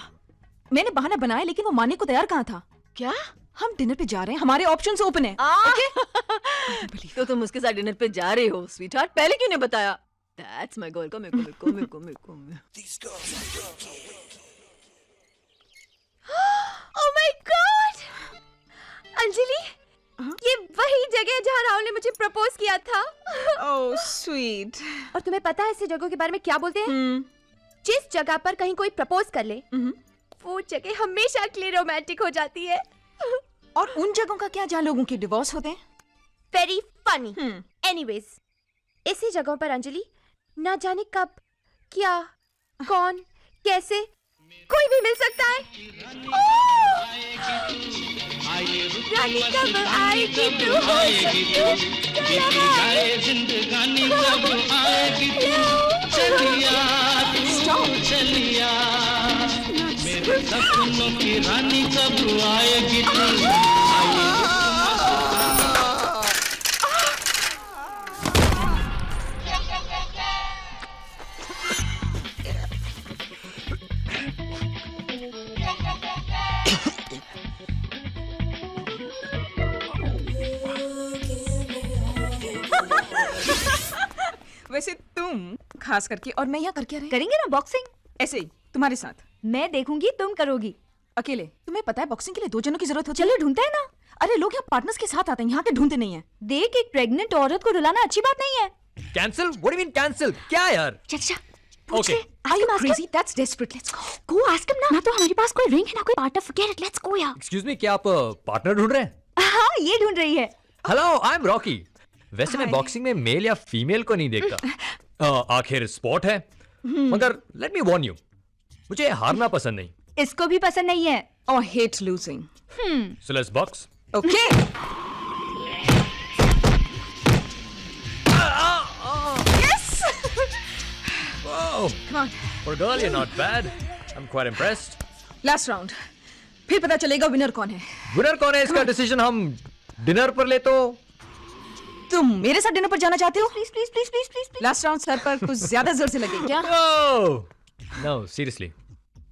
मैंने बहाना बनाया, लेकिन वो मानने को तैयार कहाँ था। क्या? हम डिनर पे जा रहे हैं, हमारे ऑप्शंस ओपन हैं। Okay? तो तुम उसके साथ डिनर पे जा रहे हो, स्वीटहार्ट। पहले क्यों नहीं बताया? That's my girl. Come. Oh my God! Anjali, ये वही जगह है जहाँ राहुल ने मुझे प्रपोज किया था। Oh sweet. और तुम्हें पता है ऐसी जगहों के बारे में क्या बोलते हैं? जिस जगह पर कहीं कोई प्रपोज कर ले, वो जगह हमेशा के लिए रोमांटिक हो जाती है। और उन जगहों का क्या जहाँ लोगों के डिवोर्स होते हैं? Very funny. Anyways, ऐसी जगहों पर अंजलि ना जाने कब, क्या, कौन, कैसे कोई भी मिल सकता है। रानी कब आएगी तू हो जिंदगानी कब आएगी तू चलिया मेरे सपनों की रानी कब आएगी तू। वैसे तुम खास करके और मैं यहाँ कर क्या रहे? करेंगे ना बॉक्सिंग, ऐसे ही तुम्हारे साथ। मैं देखूंगी, तुम करोगी अकेले। तुम्हें पता है बॉक्सिंग के लिए 2 जनों की जरूरत होती है। चलो ढूंढते हैं ना। अरे लोग यहाँ पार्टनर्स के साथ आते हैं, यहाँ के ढूंढते नहीं है। देख, एक प्रेग्नेंट औरत को रुलाना अच्छी बात नहीं है। Cancel? What do you mean cancel? क्या यार? चाचा पूछ Okay. ले। Are you crazy? That's desperate. Let's go. Go ask him ना। ना तो हमारे पास कोई रिंग है ना कोई partner. Forget it. Let's go यार। एक्सक्यूज मी, क्या आप पार्टनर ढूंढ रहे हैं? हाँ, ये ढूंढ रही है। Hello, I am Rocky. वैसे मैं बॉक्सिंग में मेल या फीमेल को नहीं देखता। आखिर स्पोर्ट है। मगर लेट मी वॉर्न यू, मुझे हारना पसंद नहीं। इसको भी पसंद नहीं है। Or hate losing. So let's box. Okay. Yes. Whoa. Come on. For a girl, you're not bad. I'm quite impressed. Last round. फिर पता चलेगा विनर कौन है। विनर कौन है इसका डिसीजन हम डिनर पर ले तो। तुम मेरे साथ डिनर पर जाना चाहते हो? Please please please please please. Last round sir पर कुछ ज्यादा जोर से लगे क्या? नो सीरियसली,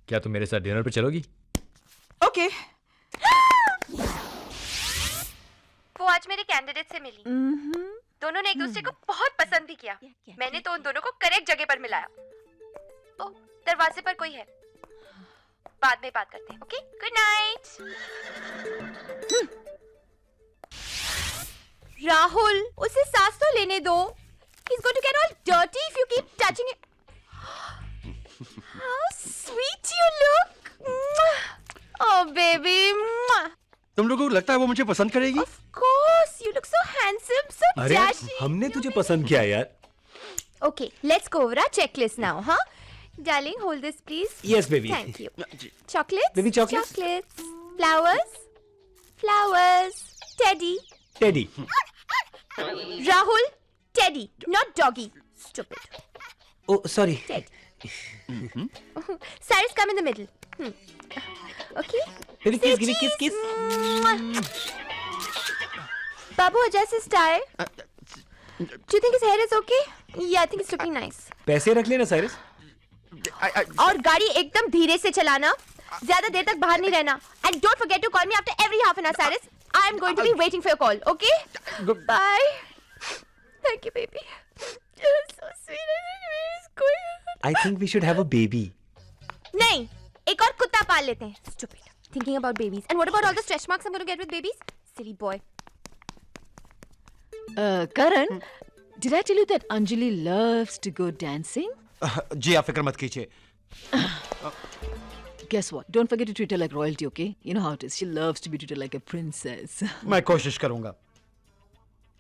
क्या तुम मेरे साथ डिनर पर चलोगी? ओके। वो आज मेरे कैंडिडेट से मिली। दोनों ने एक दूसरे को बहुत पसंद भी किया। मैंने तो उन दोनों को करेक्ट जगह पर मिलाया। ओ, दरवाजे पर कोई है। बाद में बात करते हैं। Okay, good night. राहुल, उसे सांस तो लेने दो। He's going to get all dirty if you keep touching it. How sweet you look. Oh baby. तुम लोगों को लगता है वो मुझे पसंद करेगी? Of course, you look so handsome, so अरे dashing. हमने तुझे पसंद किया यार। Okay, let's go over our checklist now, huh? Darling, hold this please. Yes, baby. Thank you. Chocolates? Baby, chocolates? Chocolates. Flowers? Flowers. Teddy. Teddy. Rahul, Teddy, not doggy. Stupid. Oh, sorry. Teddy. Cyrus, come in the middle. Okay? Baby, kiss, give me kiss, kiss. Babu, adjust his tie. Do you think his hair is okay? Yeah, I think it's looking nice. पैसे रख लेना Cyrus. और गाड़ी एकदम धीरे से चलाना, ज्यादा देर तक बाहर नहीं रहना. And don't forget to call me after every half an hour, Cyrus. I am going to be waiting for your call, okay? Bye. Thank you, baby. You're so sweet. I think we should have a baby. नहीं, एक और कुत्ता पाल लेते हैं. Stupid. Thinking about babies. And what about all the stretch marks I'm going to get with babies? Silly boy. Karan, did I tell you that Anjali loves to go dancing? जी आप फिक्र मत कीजिए. Guess what? Don't forget to treat her like royalty, okay? You know how it is. She loves to be treated like a princess. मैं कोशिश करूंगा.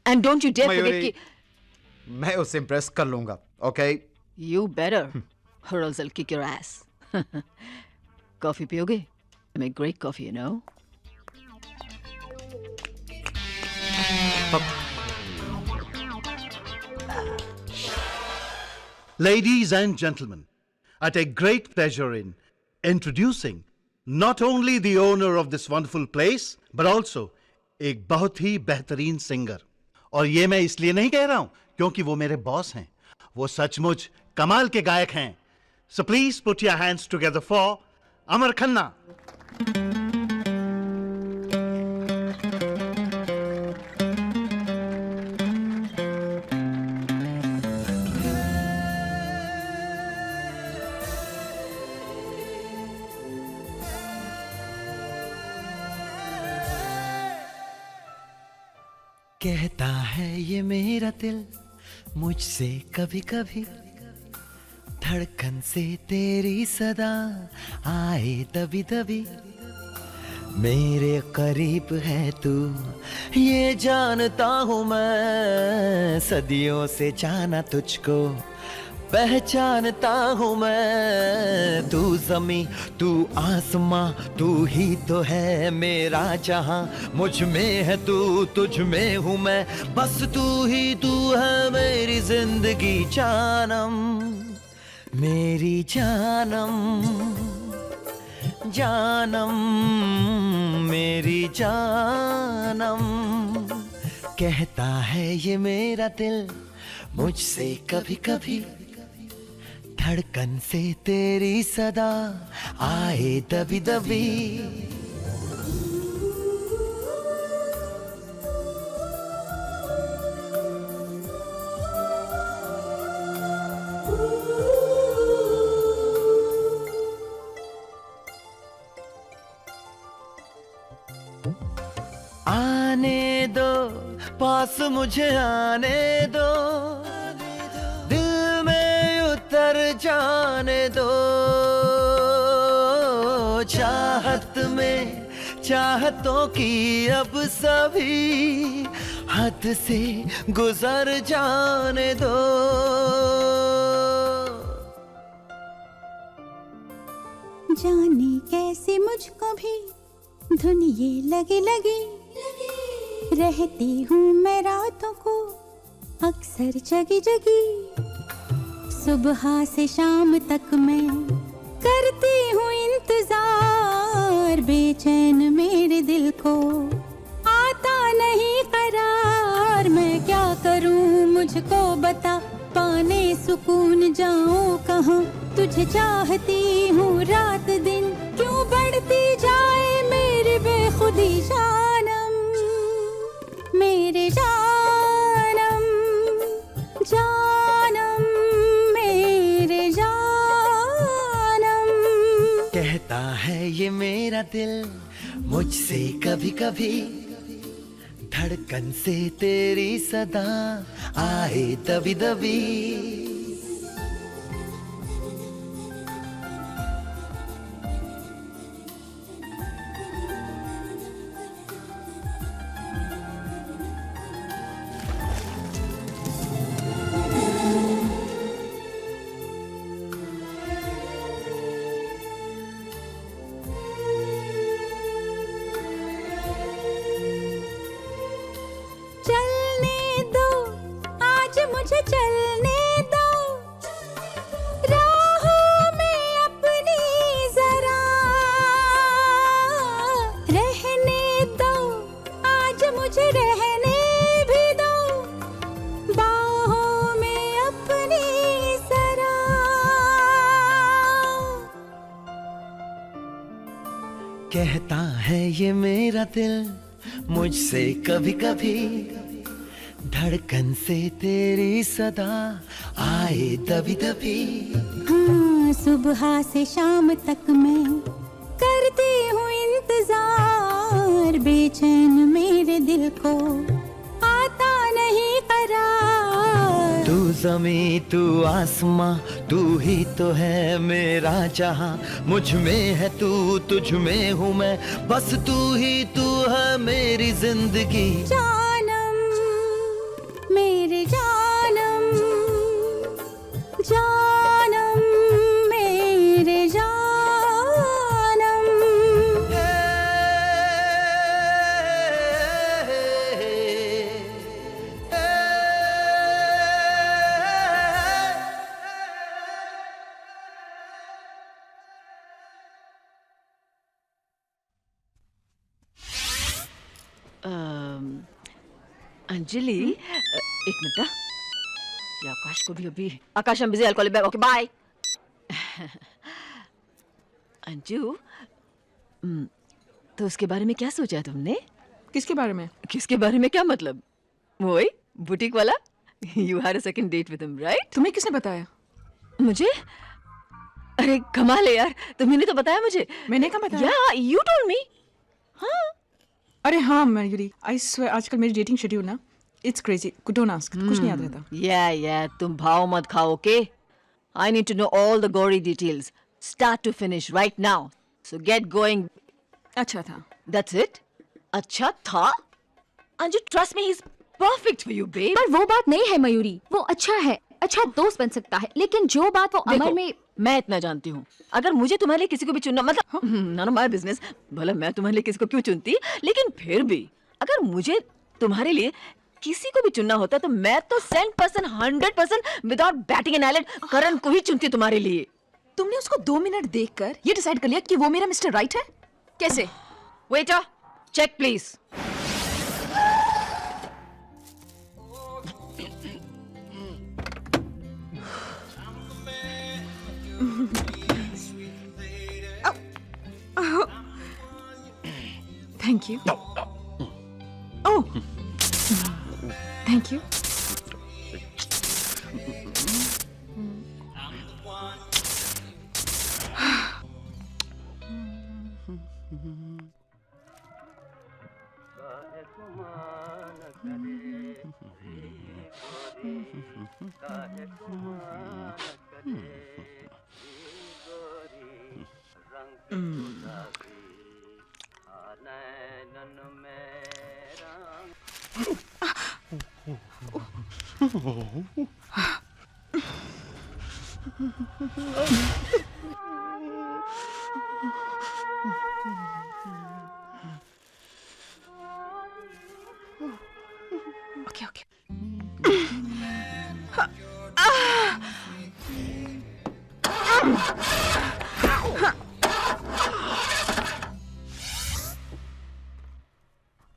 And don't you dare forget Mayuri, मैं उसे impress कर लूंगा, okay? You better, or else I'll kick your ass. Coffee पियोगे? I make great coffee, you know. Ladies and gentlemen, I take great pleasure in introducing not only the owner of this wonderful place, but also एक बहुत ही बेहतरीन singer. और ये मैं इसलिए नहीं कह रहा हूं क्योंकि वो मेरे बॉस हैं, वो सचमुच कमाल के गायक हैं। So please put your hands together for Amar Khanna. कहता है ये मेरा दिल मुझसे कभी कभी, धड़कन से तेरी सदा आए दबी दबी। मेरे करीब है तू ये जानता हूँ मैं, सदियों से जाना तुझको पहचानता हूँ मैं। तू जमी तू आसमां तू ही तो है मेरा जहां, मुझ में है तू तुझ में हूँ मैं, बस तू ही तू है मेरी जिंदगी जानम, मेरी जानम जानम मेरी जानम। कहता है ये मेरा दिल मुझसे कभी कभी, धड़कन से तेरी सदा आए दबी दबी। आने दो पास मुझे आने दो, दिल में उतर जाने दो। चाहत में चाहतों की अब सभी हद से गुजर जाने दो। जाने कैसे मुझको भी धुन ये लगी लगी, रहती हूँ मैं रातों को अक्सर जगी जगी। सुबह से शाम तक मैं करती हूँ इंतजार, बेचैन मेरे दिल को आता नहीं करार। मैं क्या करूँ मुझको बता, पाने सुकून जाऊँ कहाँ। तुझे चाहती हूँ रात दिन, क्यों बढ़ती जाए मेरी बेखुदी। जानम मेरे जानम जानम मेरे जानम। कहता है ये मेरा दिल मुझसे कभी कभी, धड़कन से तेरी सदा आए दबी दबी। चलने दो आज मुझे चलने दो, राहों में अपनी जरा रहने दो। आज मुझे रहने भी दो, बाहों में अपनी जरा। कहता है ये मेरा दिल मुझसे कभी कभी, धड़कन से तेरी सदा आए दबी दबी। हाँ, सुबह से शाम तक मैं करती हूँ इंतजार, बेचैन मेरे दिल को आता नहीं करार। तू जमी तू आसमां तू ही तो है मेरा जहां, मुझ में है तू तुझ में हूँ मैं, बस तू ही तू है मेरी जिंदगी। जानम मेरे जानम जानम मेरे जानम। अंजलि एक मिनट ना, ये आकाश को भी अभी, आकाश हम busy, I call you back, okay bye. Anju, तो उसके बारे में क्या सोचा तुमने? किसके बारे में? किसके बारे में क्या मतलब? वही बुटीक वाला? You had a second date with him, right? तुम्हें किसने बताया? मुझे? अरे कमाल है यार, तुम्ही ने तो बताया मुझे। मैंने कहा बताया? Yeah, you told me. हाँ। अरे हाँ मयूरी, आई स्वेयर आजकल मेरी डेटिंग शेड्यूल ना, इट्स क्रेजी, डोंट आस्क, कुछ नहीं याद रहता। Yeah, तुम भाव मत खाओ, okay? I need to know all the gory details, start to finish, right now. So get going. अच्छा था। That's it? अच्छा था? Anju, trust me, he's perfect for you, babe. पर वो बात नहीं है मयूरी, वो अच्छा है, अच्छा दोस्त बन सकता है, लेकिन जो बात वो अमर में, मैं इतना जानती हूँ, अगर मुझे तुम्हारे लिए किसी को भी चुनना, मतलब नॉट माय बिजनेस, भला मैं तुम्हारे लिए किसी को क्यों चुनती, लेकिन फिर भी अगर मुझे तुम्हारे लिए किसी को भी चुनना होता तो मैं तो 100% विदाउट बैटिंग एन आईलेड करण को ही चुनती तुम्हारे लिए। तुमने उसको 2 मिनट देखकर ये डिसाइड कर लिया कि वो मेरा मिस्टर राइट है? कैसे? Waiter, check please. Thank you. Oh, thank you. Okay.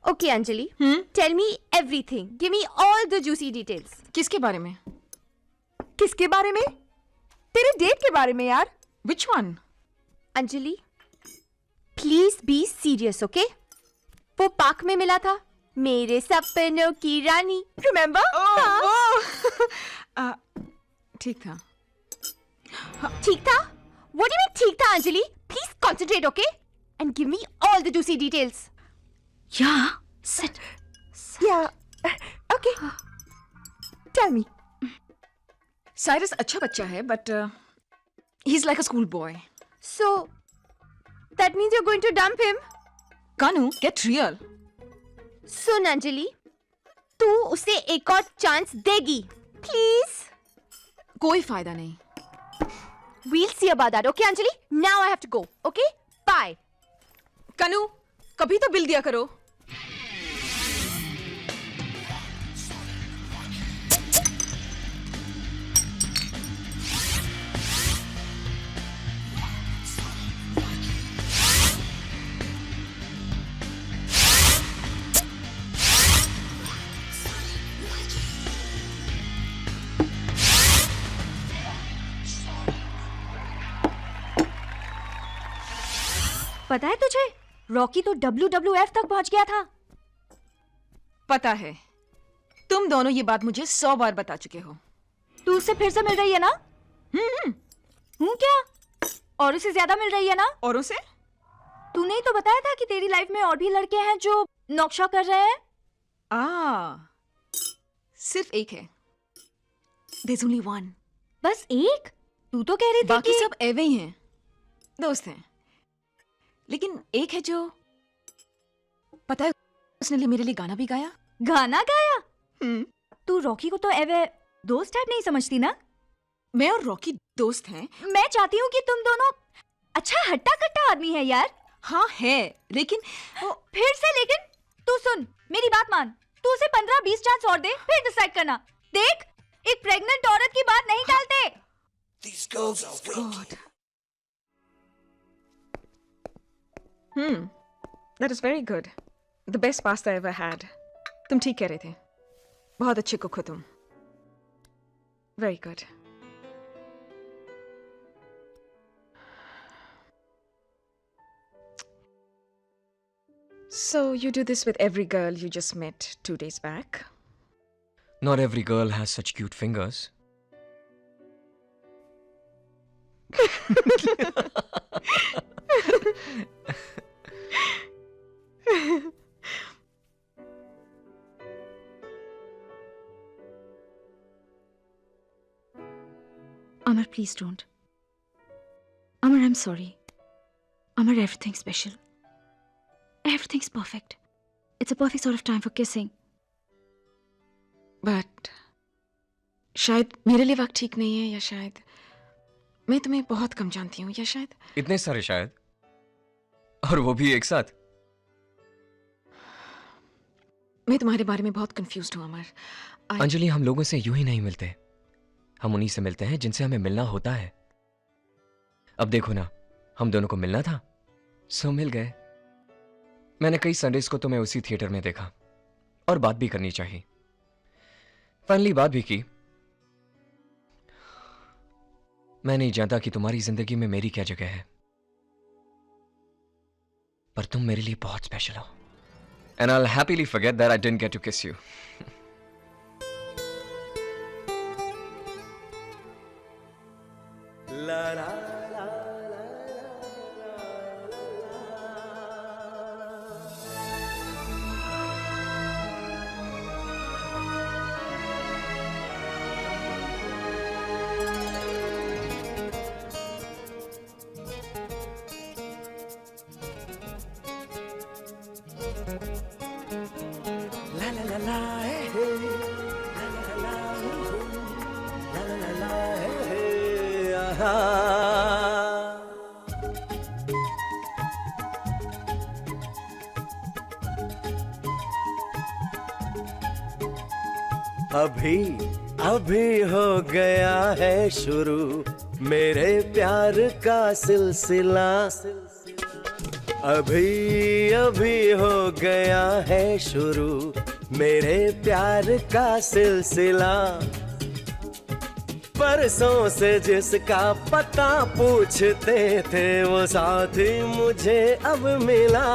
Okay, Anjali. Tell me everything. Give me all the juicy details. किसके बारे में? किसके बारे में? तेरे डेट के बारे में यार। Which one? Anjali, please be serious, okay? वो पार्क में मिला था, मेरे सपनों की रानी, remember? ठीक था। ठीक था? What do you mean ठीक था, Anjali? Please concentrate, okay? And give me all the juicy details. Yeah, sit. Yeah, okay. Tell me. Cyrus अच्छा बच्चा है, but he's like a school boy. So, that means you're going to dump him? Kanu, get real. सुन अंजलि, तू उसे एक और chance देगी, please? कोई फायदा नहीं। We'll see about that, okay Anjali? Now I have to go, okay? Bye. कनु, कभी तो बिल दिया करो। पता है तुझे, रॉकी तो WWF तक पहुंच गया था। पता है, तुम दोनों ये बात मुझे 100 बार बता चुके हो। तू उससे फिर से मिल रही है ना? हूँ क्या? और उससे ज्यादा मिल रही है ना? औरों से? तूने ही तो बताया था कि तेरी लाइफ में और भी लड़के हैं जो नौकशा कर रहे हैं। सिर्फ एक है। There's only one. बस एक? तू तो कह रही थी बाकी कि... सब एवे ही हैं, दोस्त हैं। लेकिन एक है जो, पता है, उसने मेरे लिए गाना भी गाया। गाना गाया? तू रॉकी को तो एवे दोस्त टाइप नहीं समझती ना? मैं और रॉकी दोस्त हैं। मैं चाहती हूँ कि तुम दोनों अच्छा हट्टा कट्टा आदमी है यार। हाँ है, लेकिन फिर से लेकिन? तू सुन, मेरी बात मान, तू उसे 15-20 चांस और दे, फिर डिसाइड करना। देख, एक प्रेग्नेंट औरत की बात नहीं टालते। God. That is very good. The best pasta I ever had. तुम ठीक कह रहे थे। बहुत अच्छे कुक हो तुम. Very good. So you do this with every girl you just met 2 days back? Not every girl has such cute fingers. Amar, please don't. Amar, I'm sorry. Amar, everything's special. Everything's perfect. It's a perfect sort of time for kissing. But शायद मेरे लिए वक्त ठीक नहीं है, या शायद मैं तुम्हें बहुत कम जानती हूँ, या शायद इतने सारे शायद, और वो भी एक साथ. मैं तुम्हारे बारे में बहुत कंफ्यूज्ड हूँ अमर. अंजलि, हम लोगों से यूं ही नहीं मिलते. हम उन्हीं से मिलते हैं जिनसे हमें मिलना होता है. अब देखो ना, हम दोनों को मिलना था, सो मिल गए. मैंने कई संडेज को तुम्हें उसी थिएटर में देखा, और बात भी करनी चाहिए. फाइनली बात भी की. मैं नहीं जानता कि तुम्हारी जिंदगी में मेरी क्या जगह है, पर तुम मेरे लिए बहुत स्पेशल हो. And I'll happily forget that I didn't get to kiss you. अभी अभी हो गया है शुरू मेरे प्यार का सिलसिला. अभी अभी हो गया है शुरू मेरे प्यार का सिलसिला. परसों से जिसका पता पूछते थे वो साथी मुझे अब मिला.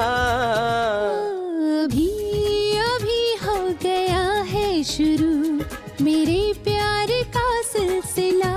अभी अभी हो गया है शुरू मेरे प्यार का सिलसिला.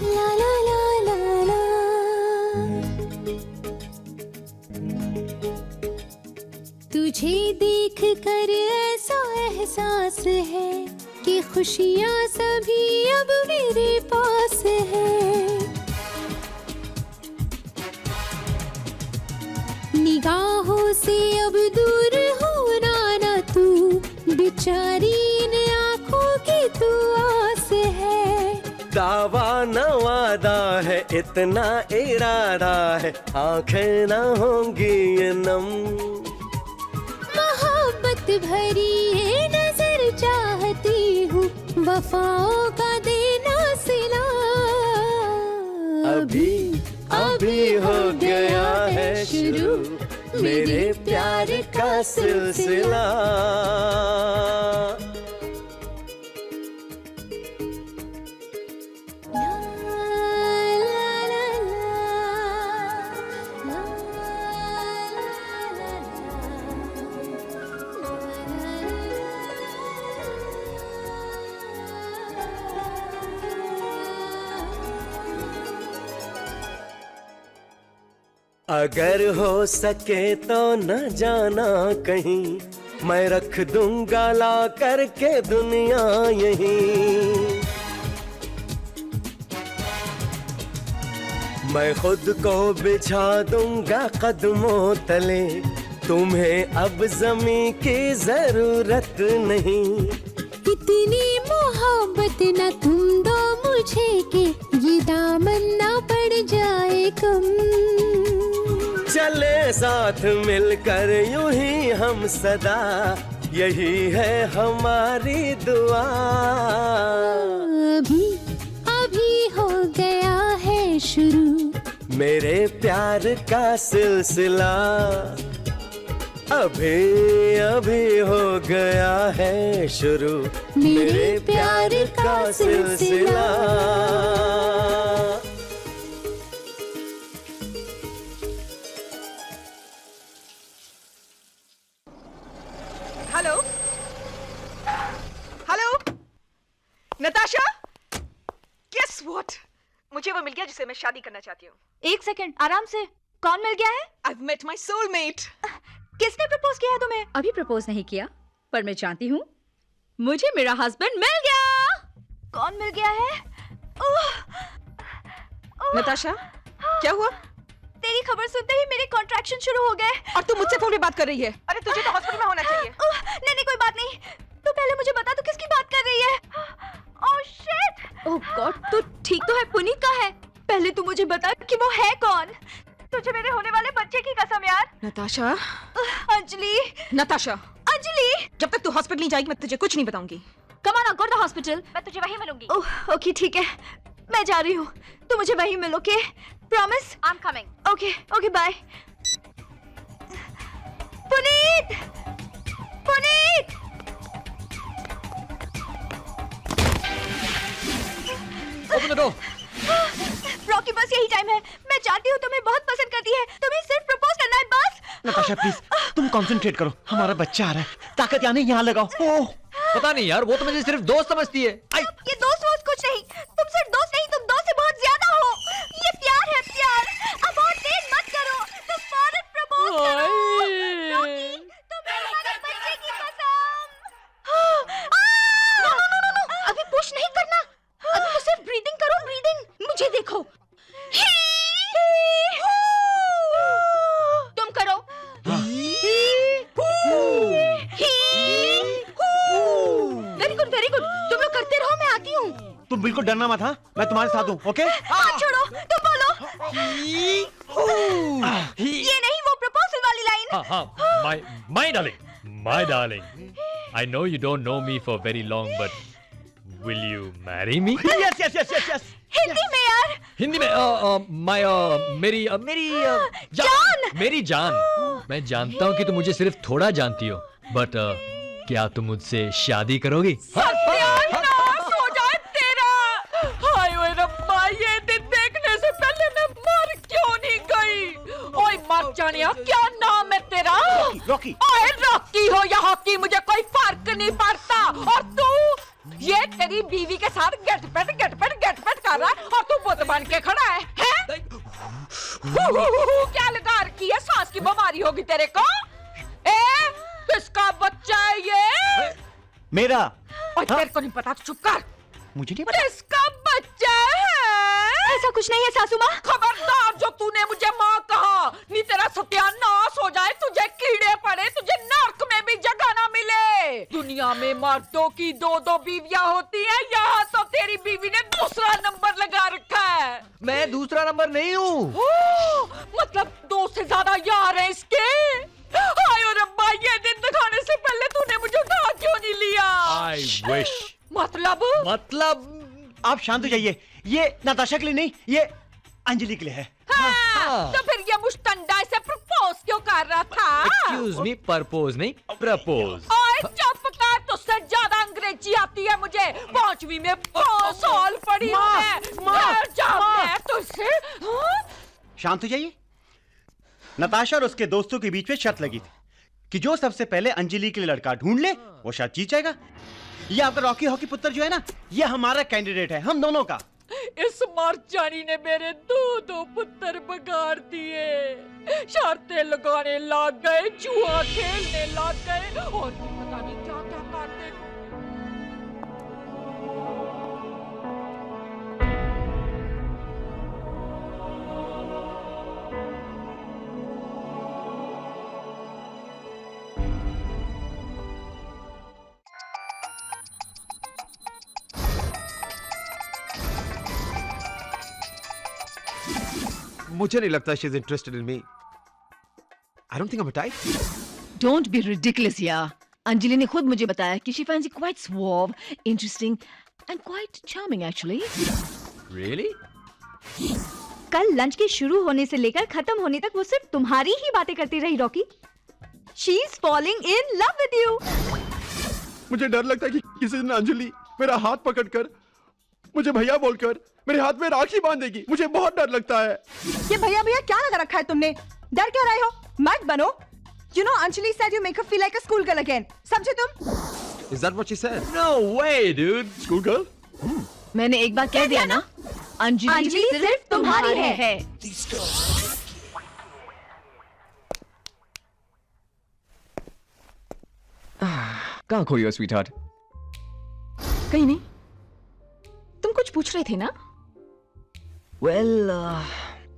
ला ला ला ला ला. तुझे देख कर ऐसा एहसास है कि खुशियाँ सभी अब मेरे पास है. निगाहों से अब दूर होना ना तू, बेचारी इन आँखों की तू आस है. दावा न वादा है इतना इरादा है आंखें न होंगी ये नम. मोहब्बत भरी है नजर चाहती हूँ वफाओं का देना सिला. अभी अभी हो गया है शुरू मेरे प्यार का सिलसिला. अगर हो सके तो न जाना कहीं, मैं रख दूंगा ला करके दुनिया यहीं. मैं खुद को बिछा दूंगा कदमों तले, तुम्हें अब ज़मीं की जरूरत नहीं. इतनी मोहब्बत न तुम दो मुझे के ये दामन ना पड़ साथ मिलकर यूं ही हम सदा, यही है हमारी दुआ। अभी अभी हो गया है शुरू मेरे प्यार का सिलसिला, अभी अभी हो गया है शुरू मेरे प्यार का सिलसिला। Hello hello Natasha, guess what, मुझे वो मिल गया जिसे मैं शादी करना चाहती हूँ। एक सेकंड, आराम से। कौन मिल गया है? I've met my soulmate. किसने प्रपोज किया है तुम्हें? अभी प्रपोज नहीं किया, पर मैं जानती हूँ मुझे मेरा हस्बैंड मिल गया। कौन मिल गया है? नताशा, क्या हुआ? तेरी खबर सुनते ही मेरे कॉन्ट्रैक्शन शुरू हो गए। और तू मुझसे फोन पे बात कर रही है? अरे तुझे तो हॉस्पिटल में होना चाहिए। नहीं नहीं, कोई बात नहीं। तू पहले मुझे बता, तू किसकी बात कर रही है? Oh shit! ओह गॉड, तू ठीक तो है? पुनीत का है? पहले तू मुझे बता कि वो है कौन? तुझे मेरे होने वाले बच्चे की कसम यार। नताशा, अंजलि, नताशा, अंजलि, जब तक तू हॉस्पिटल नहीं जाएगी मैं तुझे कुछ नहीं बताऊंगी। Come on, go to the hospital. मैं तुझे वहीं मिलूंगी। ओह ओके, ठीक है, मैं जा रही हूँ। तू मुझे वहीं मिल, okay? Promise? I am coming. Okay okay, bye. Puneet, Puneet, open the door. Rocky, बस यही टाइम है। मैं चाहती हूँ, तुम्हें बहुत पसंद करती है, तुम्हें सिर्फ प्रपोज करना है बस। नताशा प्लीज, तुम कंसंट्रेट करो, हमारा बच्चा आ रहा है। ताकत यानी यहाँ लगाओ। ओह, पता नहीं यार, वो तो मुझे सिर्फ दोस्त समझती है। ये दोस्त वोस्त कुछ नहीं, तुम सिर्फ दोस्त नहीं, तुम दोस्त से बहुत ज्यादा हो। ये प्यार है, प्यार। अब और देर मत करो, तुम फौरन प्रपोज करो। रॉकी, तुम्हें हमारे बच्चे की कसम। नो, अभी पुश नहीं करना, अभी तो सिर्फ ब्रीदिंग करो, ब्रीदिंग। मुझे देखो, तुम करो। वेरी गुड, तुम लोग करते रहो, मैं आती हूँ। तुम बिल्कुल डरना मत, हाँ? मैं तुम्हारे साथ हूँ, ओके? हाथ छोड़ो, तुम बोलो। ये नहीं, वो प्रपोजल वाली line. My darling, I know you don't know me for very long, but will you marry me? Yes. Hindi में यार। हिंदी में मेरी जान। मेरी जान, मैं जानता हूँ कि तुम मुझे सिर्फ थोड़ा जानती हो, बट क्या तुम मुझसे शादी करोगी? सत्यानाश हो जाए तेरा। हाय ओए रब्बा, ये दिन देखने से पहले मैं मर क्यों नहीं गई? ओए मर जानिया, क्या नाम है तेरा? रॉकी। ओए रॉकी हो या हॉकी, मुझे कोई फर्क नहीं पड़ता। और तू, ये तेरी बीवी के साथ गटपट कर रहा है और तू बुत बन के खड़ा है, हैं? क्या लगा रखी है? सांस की बीमारी होगी तेरे को। किसका बच्चा है ये? मेरा। और तेरे को नहीं पता, चुप कर। मुझे नहीं पता। किसका बच्चा है? ऐसा कुछ नहीं है सासू माँ। खबरदार जो तूने मुझे माँ कहा, नहीं तेरा सत्यानाश हो जाए, तुझे कीड़े पड़े, तुझे नर्क में भी जगह ना मिले। दुनिया में मर्दों की 2-2 बीवियां होती हैं, यहाँ तो तेरी बीवी ने दूसरा नंबर लगा रखा है। मैं दूसरा नंबर नहीं हूँ। मतलब 2 से ज्यादा यार हैं इसके। हाय रब्बा, ये दिन दिखाने से पहले तूने मुझे उठा क्यों नहीं लिया? I wish. मतलब आप शांत हो जाइए, ये नताशा के लिए नहीं, ये अंजलि के लिए है। हाँ। तो फिर ये मुश्तंडा से प्रपोज क्यों कर रहा था? Excuse me, परपोज नहीं, प्रपोज। ओए चुप कर, तुझसे ज्यादा अंग्रेजी आती है मुझे। 5वीं में 5 साल पढ़ी हूँ मैं तुझसे। शांत हो जाइए। नताशा और उसके दोस्तों के बीच में शर्त लगी थी कि जो सबसे पहले अंजलि के लिए लड़का ढूंढ ले वो शायद जीत जाएगा। ये आपका रॉकी हॉकी पुत्र जो है ना, ये हमारा कैंडिडेट है, हम दोनों का। इस मर्जानी ने मेरे 2 पुत्र बगाड़ दिए। शर्तें लगाने लग गए, जुआ खेलने लग गए और पता नहीं क्या क्या करते। मुझे नहीं लगता she is interested in me. I don't think I'm a type. Don't be ridiculous, yeah. Anjali ने खुद मुझे बताया कि she finds you quite suave, interesting and quite charming actually. Really? कल लंच के शुरू होने से लेकर खत्म होने तक वो सिर्फ तुम्हारी ही बातें करती रही Rocky. She is falling in love with you. मुझे डर लगता है कि किसी दिन अंजलि मेरा हाथ पकड़कर मुझे भैया बोलकर मेरे हाथ में राखी बांध देगी. मुझे बहुत डर लगता है. ये भैया भैया क्या लगा रखा है तुमने? डर क्या रहे हो? मत बनो. You know, Anjali said you make her feel like a schoolgirl again. समझे तुम? Is that what she said? No way, dude. Schoolgirl? मैंने एक बार कह दिया ना, अंजलि सिर्फ तुम्हारी है. कहाँ खोई हो स्वीटहार्ट? कहीं नहीं. तुम कुछ पूछ रहे थे ना? Well,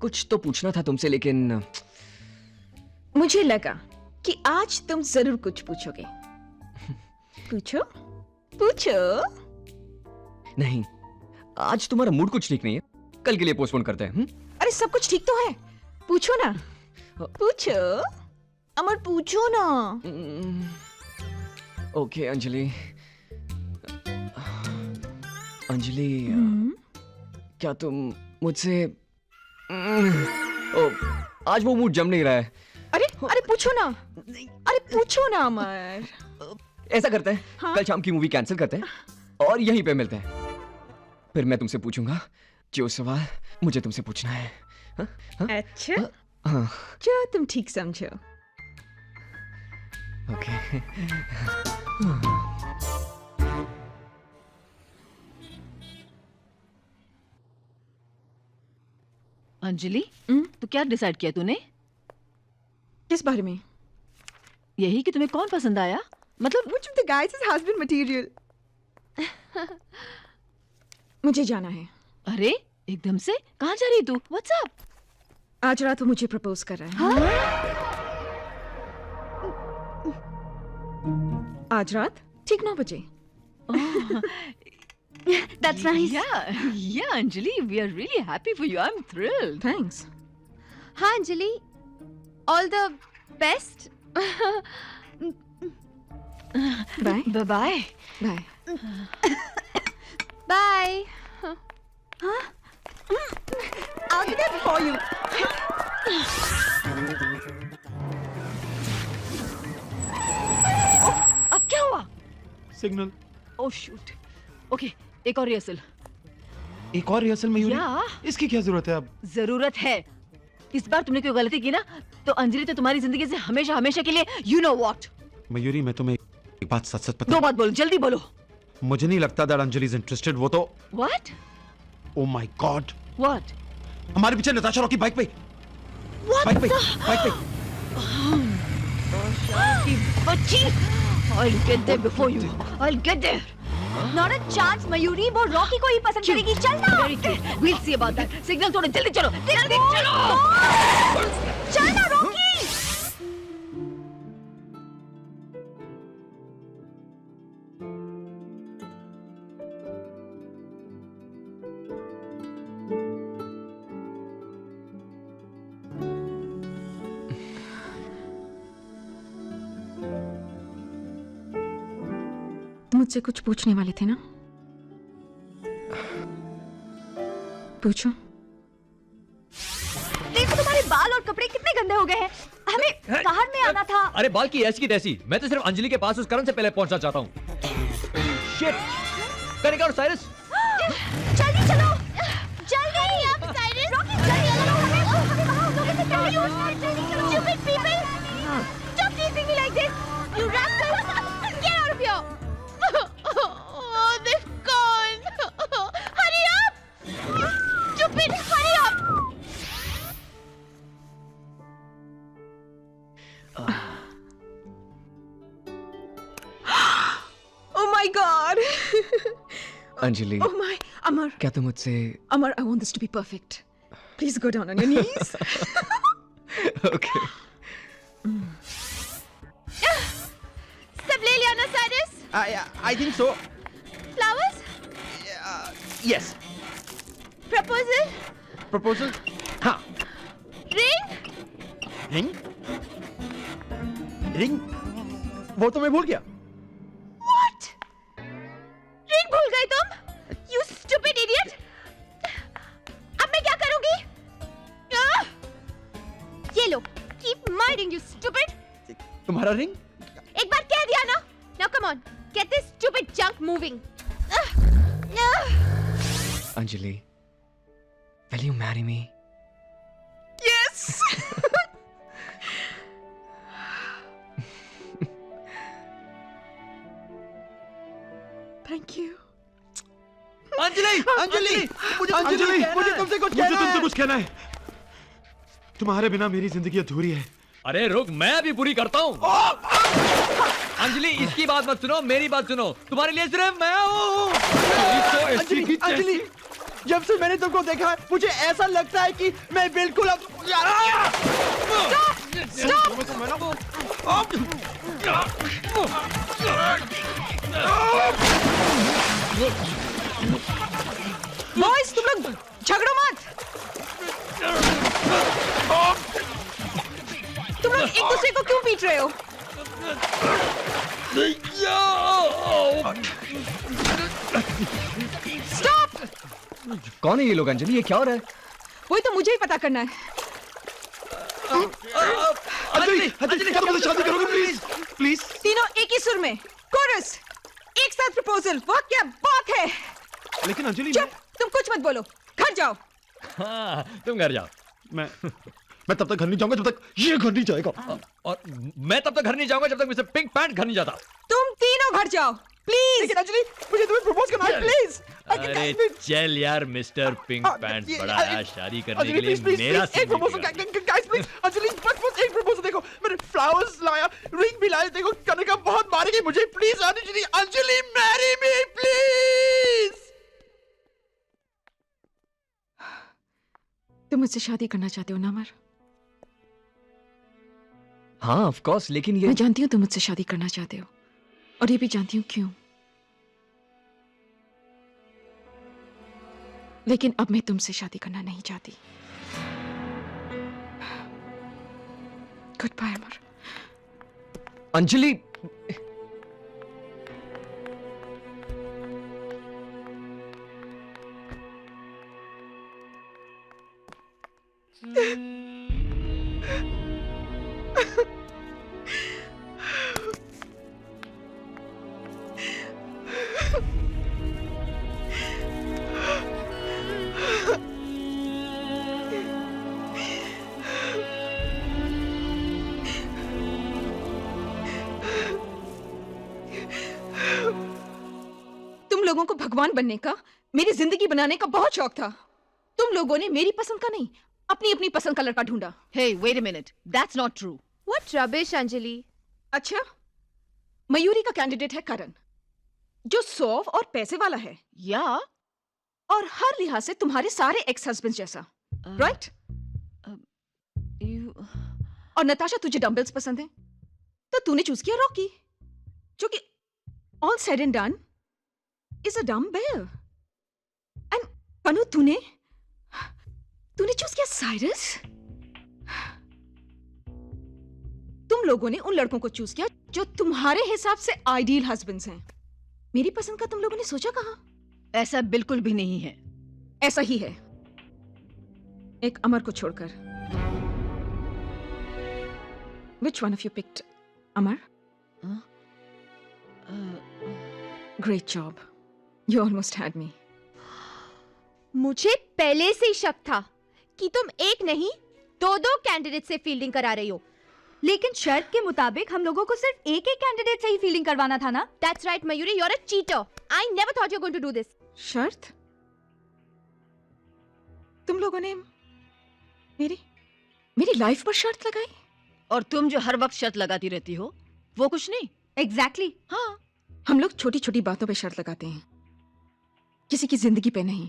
कुछ तो पूछना था तुमसे, लेकिन मुझे लगा कि आज तुम जरूर कुछ पूछोगे. पूछो, पूछो. नहीं, आज तुम्हारा मूड कुछ ठीक नहीं है. कल के लिए पोस्टपोन करते हैं. अरे सब कुछ ठीक तो है. पूछो ना. पूछो. अमर पूछो ना. ओके अंजलि. अंजलि, क्या तुम मुझसे आज वो मूड जम नहीं रहा है. अरे अरे पूछो ना. अरे पूछो ना अमर. ऐसा करते हैं, हाँ? कल शाम की मूवी कैंसिल करते हैं और यहीं पे मिलते हैं. फिर मैं तुमसे पूछूंगा जो सवाल मुझे तुमसे पूछना है. हा? हा? अच्छा, हाँ. जो तुम ठीक समझो. ओके. अंजलि, तो क्या डिसाइड किया तूने? किस बारे में? यही कि तुम्हें कौन पसंद आया? मतलब which of the guys is husband material? मुझे जाना है. अरे एकदम से कहाँ जा रही तू? What's up? आज रात वो मुझे प्रपोज कर रहा है. आज रात ठीक 9 बजे. That's nice. Yeah, Anjali, we are really happy for you. I'm thrilled. Thanks. हाँ Anjali, all the best. Bye. Bye-bye. Bye. Bye. I'll be there before you. अब क्या हुआ? सिग्नल. Oh shoot. Okay, एक और रिहर्सल. एक और रिहर्सल मयूरी? या. इसकी क्या जरूरत है अब? जरूरत है. इस बार तुमने कोई गलती की ना, तो अंजलि तो तुम्हारी जिंदगी से हमेशा हमेशा के लिए you know what. मयूरी, मैं तुम्हें एक बात सच बता. दो बात बोलो, जल्दी बोलो. मुझे नहीं लगता that Anjali is interested. वो तो. What? Oh my God. What? हमारे पीछे नताशा रॉकी बाइक पे. What? बाइक पे. बाइक पे. बच्ची. I'll get there before you. I'll get there. Not a chance, Mayuri. वो रॉकी को ही पसंद करेगी. चल ना. Very clear. We'll see about that. Signal थोड़ा जल्दी चलो. जल्दी चलो. चल ना रॉकी. मुझसे कुछ पूछने वाले थे ना? पूछो. देखो तुम्हारे बाल और कपड़े कितने गंदे हो गए हैं. हमें बाहर में आना था. अरे बाल की ऐसी की तैसी. मैं तो सिर्फ अंजलि के पास उस करण से पहले पहुंचना चाहता हूँ. Shit! कनिका और साइरस. जल्दी चलो. जल्दी. साइरस. रॉकी जल्दी चलो. हमें वहाँ लोगों से पहले जल्दी चलो. Stupid people. Stop teasing me like this. You rascal. Get out of here. Oh, they've gone. Hurry up. Stupid. Hurry up. Oh my God. Anjali. Oh my, Amar. क्या तुम मुझसे? Amar, I want this to be perfect. Please go down on your knees. Okay. सब ले लिया ना Cyrus? I think so. Flowers? Yes. Proposal? Proposal? हाँ. Ring? Ring? Ring वो तो मैं भूल गया। What? रिंग भूल गए तुम? You stupid idiot! अब मैं क्या करूंगी? ये लो, keep my ring, you stupid! तुम्हारा रिंग? एक बार कह दिया ना? Now come on, get this stupid junk moving. Anjali, will you marry me? Yes! Thank you. Anjali Anjali मुझे तुमसे कुछ कहना है। तुम्हारे बिना मेरी जिंदगी अधूरी है। अरे रुक, मैं अभी पूरी करता हूँ। अंजलि, इसकी बात मत सुनो, मेरी बात सुनो। तुम्हारे लिए सिर्फ मैं हूँ। अंजलि, जब से मैंने तुमको देखा है मुझे ऐसा लगता है कि मैं बिल्कुल अब बॉयज, तुम लोग झगड़ो मत। तुम लोग एक दूसरे को क्यों पीट रहे हो? स्टॉप! कौन है ये लोग अंजलि? ये क्या हो रहा है? वही तो मुझे ही पता करना है। अंजलि क्या तुम मुझसे शादी करोगे? Please please. तीनों एक ही सुर में, कोरस, एक साथ प्रपोजल। वाह क्या बात है। लेकिन अंजलि, चुप, तुम कुछ मत बोलो, घर जाओ। हाँ, तुम घर जाओ। मैं तब तक घर नहीं जाऊंगा जब तक ये घर नहीं जाएगा। और मैं तब तक घर नहीं जाऊंगा जब तक मिस्टर पिंक पैंट घर नहीं जाता। तुम तीनों घर जाओ प्लीज। लेकिन अंजलि, मुझे तुम्हें प्रपोज करना है प्लीज। अरे चल यार मिस्टर पिंक पैंट, बड़ा आया शादी करने के लिए मेरा एक प्रपोजल गाइस प्लीज। अंजलि बस एक प्रपोजल। देखो मैंने फ्लावर्स लाया, रिंग भी लाया। देखो कनिका बहुत मारेगी मुझे। Please Anjali, Anjali marry me please. तुम मुझसे शादी करना चाहते हो ना अमर? हाँ ऑफ कोर्स, लेकिन ये मैं जानती हूँ तुम मुझसे शादी करना चाहते हो, और ये भी जानती हूँ क्यों। लेकिन अब मैं तुमसे शादी करना नहीं चाहती। गुड बाय अमर। अंजलि, तुम लोगों को भगवान बनने का, मेरी जिंदगी बनाने का बहुत शौक था। तुम लोगों ने मेरी पसंद का नहीं, अपनी अपनी पसंद का लड़का ढूंढा। Hey, wait a minute. That's not true. What rubbish, Anjali? अच्छा, मयूरी का कैंडिडेट है करण, जो सौफ और पैसे वाला है। या और हर लिहाज से तुम्हारे सारे एक्स हस्बैंड जैसा, राइट? और नताशा, तुझे डंबल्स पसंद है, तो तूने चूज किया रॉकी, जो कि all said and done is a dumbbell. And कनु, तूने चूज किया साइरस। तुम लोगों ने उन लड़कों को चूज किया जो तुम्हारे हिसाब से आइडियल हस्बैंड्स हैं। मेरी पसंद का तुम लोगों ने सोचा कहां? ऐसा बिल्कुल भी नहीं है। ऐसा ही है, एक अमर को छोड़कर। Which one of you picked Amar? Great job. You almost had me. मुझे पहले से ही शक था कि तुम एक नहीं दो कैंडिडेट से फील्डिंग करा रही हो। लेकिन शर्त के मुताबिक हम लोगों को सिर्फ एक ही कैंडिडेट से ही फील्डिंग करवाना था ना? That's right, Mayuri, you're a cheater. I never thought you were going to do this. शर्त? तुम लोगों ने मेरी लाइफ पर शर्त लगाई? और तुम जो हर वक्त शर्त लगाती रहती हो, वो कुछ नहीं। Exactly. हाँ, हम लोग छोटी छोटी बातों पे शर्त लगाते हैं, किसी की जिंदगी पे नहीं।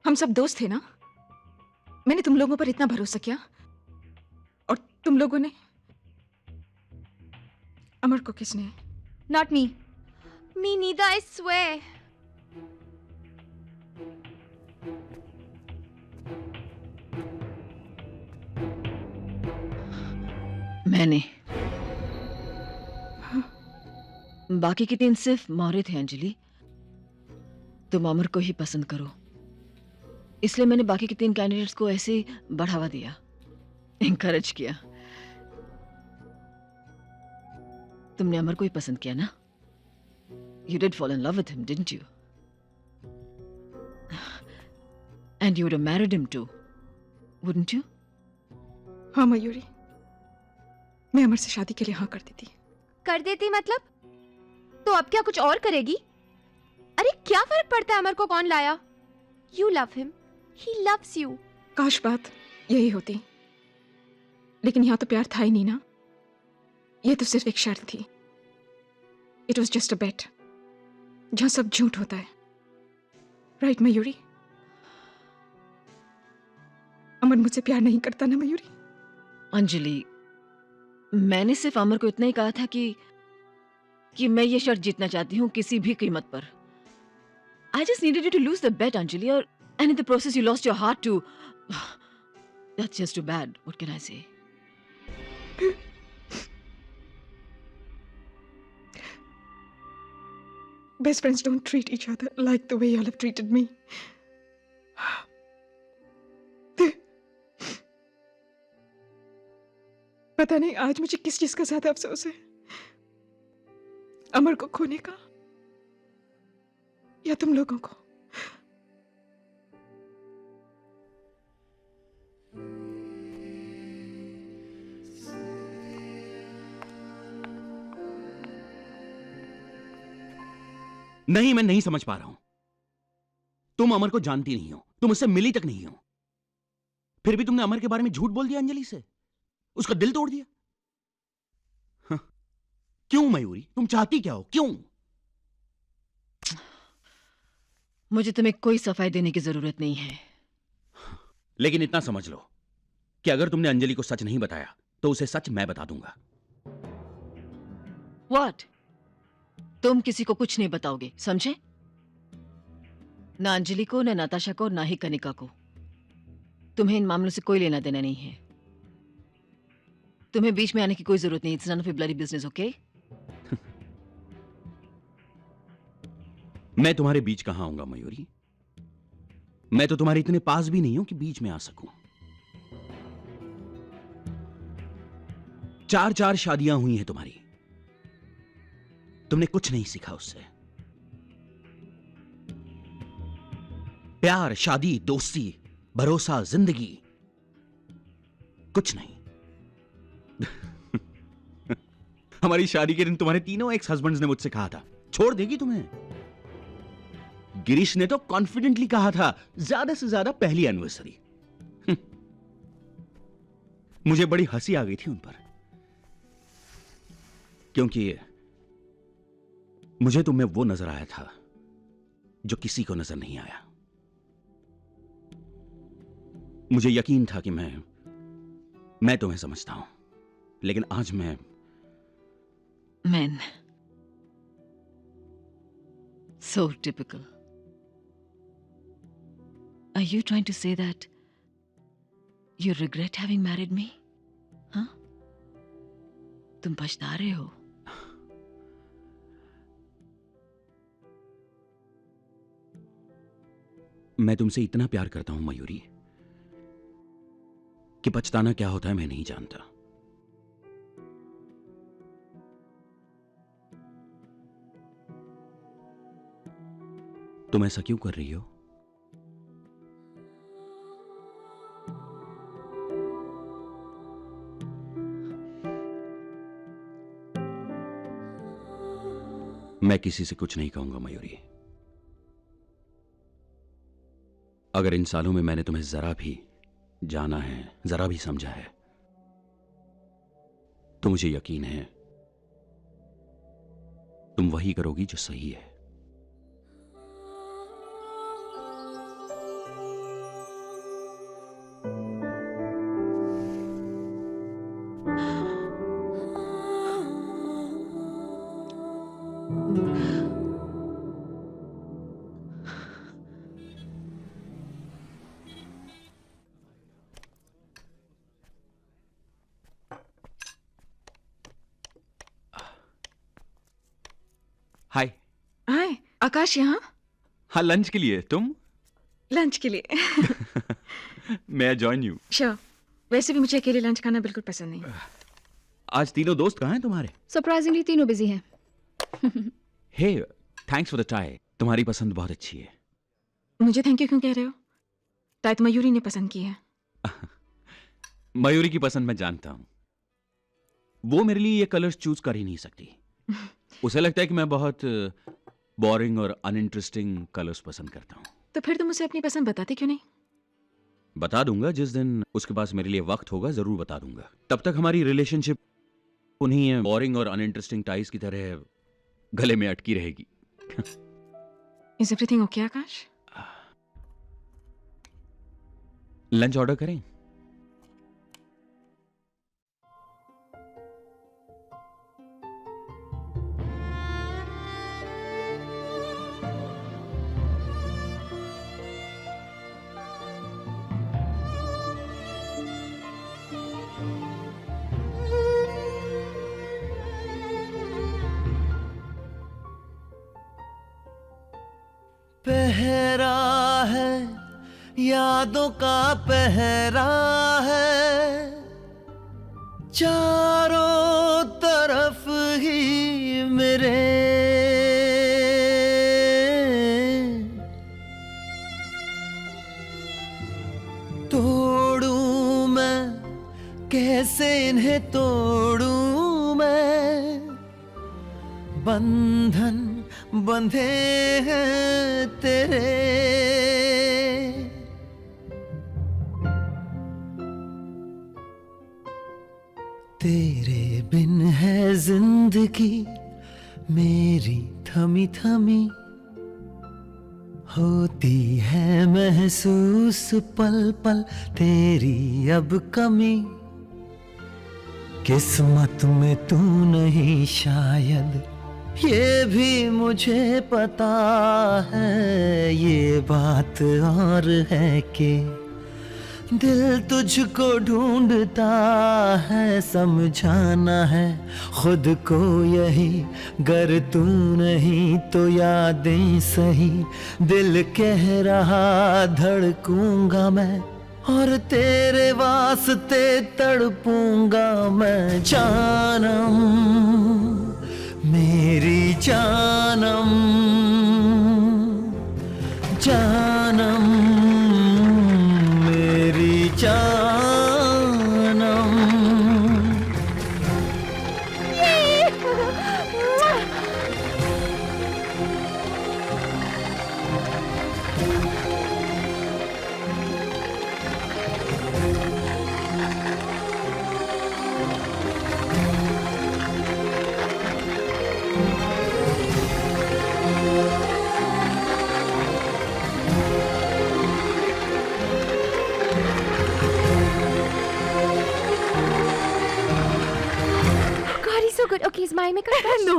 हम सब दोस्त थे ना? मैंने तुम लोगों पर इतना भरोसा किया, और तुम लोगों ने अमर को किसने? Not me. Me neither, I swear. मैंने। बाकी के 3 सिर्फ मोहरे थे अंजलि। तुम अमर को ही पसंद करो, इसलिए मैंने बाकी के 3 कैंडिडेट्स को ऐसे ही बढ़ावा दिया, encourage किया। तुमने अमर को ही पसंद किया ना? You did fall in love with him, didn't you? And you would have married him too, wouldn't you? हाँ मयूरी, मैं अमर से शादी के लिए हाँ कर देती। कर देती मतलब? तो अब क्या कुछ और करेगी? अरे क्या फर्क पड़ता है अमर को कौन लाया? You love him, he loves you. काश बात यही होती, लेकिन यहाँ तो प्यार था ही नहीं ना। ये तो सिर्फ एक शर्त थी। It was just a bet, जहाँ सब झूठ होता है। राइट मयूरी? अमर मुझसे प्यार नहीं करता ना मयूरी? अंजलि, मैंने सिर्फ अमर को इतना ही कहा था कि मैं ये शर्त जीतना चाहती हूँ किसी भी कीमत पर। I just needed you to lose the bet, Anjali, and in the process you lost your heart too. That's just too bad. What can I say? Best friends don't treat each other like the way y'all have treated me. पता नहीं आज मुझे किस चीज का ज्यादा अफसोस है, अमर को खोने का या तुम लोगों को। नहीं, मैं नहीं समझ पा रहा हूं। तुम अमर को जानती नहीं हो, तुम उससे मिली तक नहीं हो, फिर भी तुमने अमर के बारे में झूठ बोल दिया अंजलि से, उसका दिल तोड़ दिया। हाँ। क्यों मयूरी, तुम चाहती क्या हो? क्यों? मुझे तुम्हें कोई सफाई देने की जरूरत नहीं है। लेकिन इतना समझ लो कि अगर तुमने अंजलि को सच नहीं बताया तो उसे सच मैं बता दूंगा। What? तुम किसी को कुछ नहीं बताओगे, समझे? ना अंजलि को, ना नाताशा को, ना ही कनिका को। तुम्हें इन मामलों से कोई लेना देना नहीं है। तुम्हें बीच में आने की कोई जरूरत नहीं। It's none of your bloody business, okay? मैं तुम्हारे बीच कहां आऊंगा मयूरी? मैं तो तुम्हारे इतने पास भी नहीं हूं कि बीच में आ सकूं। 4 शादियां हुई हैं तुम्हारी, तुमने कुछ नहीं सीखा उससे। प्यार, शादी, दोस्ती, भरोसा, जिंदगी, कुछ नहीं। हमारी शादी के दिन तुम्हारे तीनों एक्स हस्बैंड्स ने मुझसे कहा था छोड़ देगी तुम्हें। गिरीश ने तो कॉन्फिडेंटली कहा था ज्यादा से ज्यादा पहली एनिवर्सरी। मुझे बड़ी हंसी आ गई थी उन पर, क्योंकि मुझे तुम्हें वो नजर आया था जो किसी को नजर नहीं आया। मुझे यकीन था कि मैं तुम्हें समझता हूं, लेकिन आज मैं Men. So typical. Are you trying to say that you regret having married me? हाँ? तुम पछता रहे हो? मैं तुमसे इतना प्यार करता हूं मयूरी कि पछताना क्या होता है मैं नहीं जानता। तुम ऐसा क्यों कर रही हो? मैं किसी से कुछ नहीं कहूंगा मयूरी। अगर इन सालों में मैंने तुम्हें जरा भी जाना है, जरा भी समझा है, तो मुझे यकीन है तुम वही करोगी जो सही है। हाय। हाय आकाश यहाँ? हाँ, लंच के लिए। तुम? लंच के लिए। मैं जॉइन यू। श्योर। वैसे भी मुझे अकेले लंच खाना बिल्कुल पसंद नहीं। आज तीनों दोस्त कहाँ हैं तुम्हारे? सरप्राइजिंगली तीनों बिजी हैं। हे, थैंक्स फॉर द टाई। तुम्हारी पसंद बहुत अच्छी है। मुझे थैंक यू क्यों कह रहे हो? टाई तो मयूरी ने पसंद की है। मयूरी की पसंद मैं जानता हूँ। वो मेरे लिए ये कलर्स चूज कर ही नहीं सकती। उसे लगता है कि मैं बहुत बोरिंग और अनइंटरेस्टिंग कलर्स पसंद करता हूँ। तो फिर तुम उसे अपनी पसंद बताते क्यों नहीं? बता दूंगा, जिस दिन उसके पास मेरे लिए वक्त होगा जरूर बता दूंगा। तब तक हमारी रिलेशनशिप उन्हीं बोरिंग और अनइंटरेस्टिंग टाइज की तरह गले में अटकी रहेगी। Is everything okay Akash? Lunch order करें? पहरा है यादों का पहरा है, चारों तरफ ही मेरे तोड़ूं मैं, कैसे इन्हें तोड़ूं मैं, बंधन बंधे हैं तेरे। तेरे बिन है जिंदगी मेरी थमी थमी, होती है महसूस पल पल तेरी अब कमी। किस्मत में तू नहीं शायद, ये भी मुझे पता है, ये बात और है कि दिल तुझको ढूंढता है, समझाना है खुद को यही, गर तू नहीं तो यादें सही, दिल कह रहा धड़कूंगा मैं, और तेरे वास्ते तड़पूंगा मैं। जानम मेरी जानम, जानम मेरी जानम। So good. Okay, is Maya making a crush? No.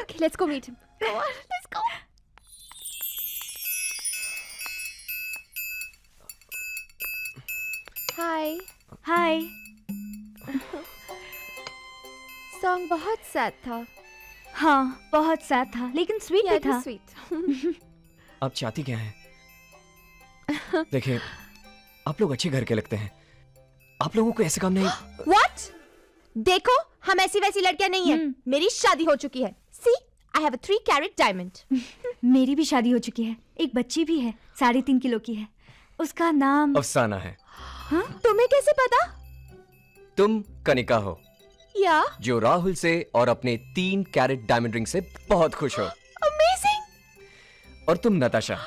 Okay, let's go meet him. Go on, let's go. Hi. Hi. Song बहुत सैड था। हाँ बहुत सैड था लेकिन स्वीट भी था। स्वीट। आप चाहती क्या हैं? देखिए, आप लोग अच्छे घर के लगते हैं, आप लोगों को ऐसे काम नहीं। What? देखो, हम ऐसी वैसी लड़कियां नहीं हैं। मेरी शादी हो चुकी है। See, I have a 3 carat diamond. मेरी भी शादी हो चुकी है, एक बच्ची भी है, 3.5 किलो की है, उसका नाम अफसाना है। हाँ? तुम्हें कैसे पता? तुम कनिका हो, या जो राहुल से और अपने 3 कैरेट डायमंड रिंग से बहुत खुश हो। Amazing. और तुम नताशा।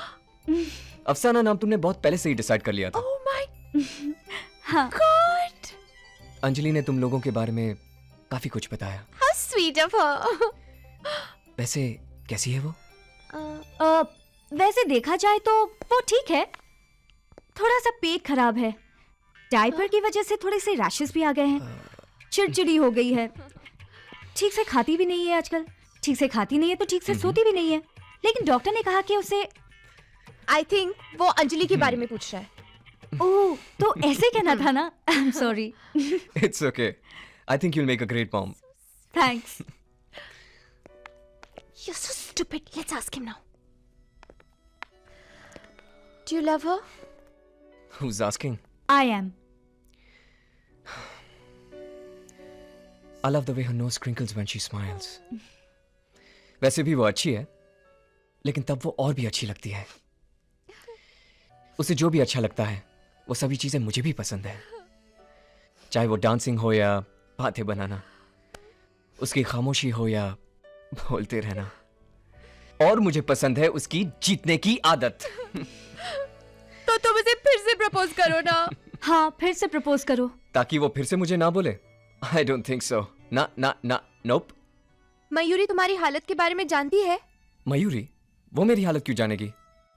अफसाना नाम तुमने बहुत पहले से ही डिसाइड कर लिया था। Oh my हाँ। God. अंजलि ने तुम लोगों के बारे में काफी कुछ बताया। How sweet of her. वैसे कैसी है वो? वैसे देखा जाए तो वो ठीक है, थोड़ा सा पेट खराब है, डायपर की वजह से थोड़े से रैशेस भी आ गए हैं, चिड़चिड़ी हो गई है, ठीक से खाती भी नहीं है आजकल, ठीक से खाती नहीं है तो ठीक से सोती भी नहीं है, लेकिन डॉक्टर ने कहा कि उसे I think वो अंजलि के बारे में पूछ रहा है। ओह, तो ऐसे कहना था ना। आई am sorry. It's okay. I think you'll make a great mom. Thanks. You're so stupid. Let's ask him now. Do you love her? Who's asking? I am. I love the way her nose crinkles when she smiles. वैसे भी वो अच्छी है, लेकिन तब वो और भी अच्छी लगती है. उसे जो भी अच्छा लगता है, वो सभी चीजें मुझे भी पसंद है. चाहे वो डांसिंग हो या बातें बनाना, उसकी खामोशी हो या बोलते रहना. और मुझे पसंद है उसकी जीतने की आदत. तो तुम उसे फिर से प्रपोज करो ना. हाँ, फिर से प्रपोज करो. ताकि वो फिर से मुझे ना बोले. I don't think so. ना, nope. मयूरी तुम्हारी हालत के बारे में जानती है? मयूरी? वो मेरी हालत क्यों जानेगी?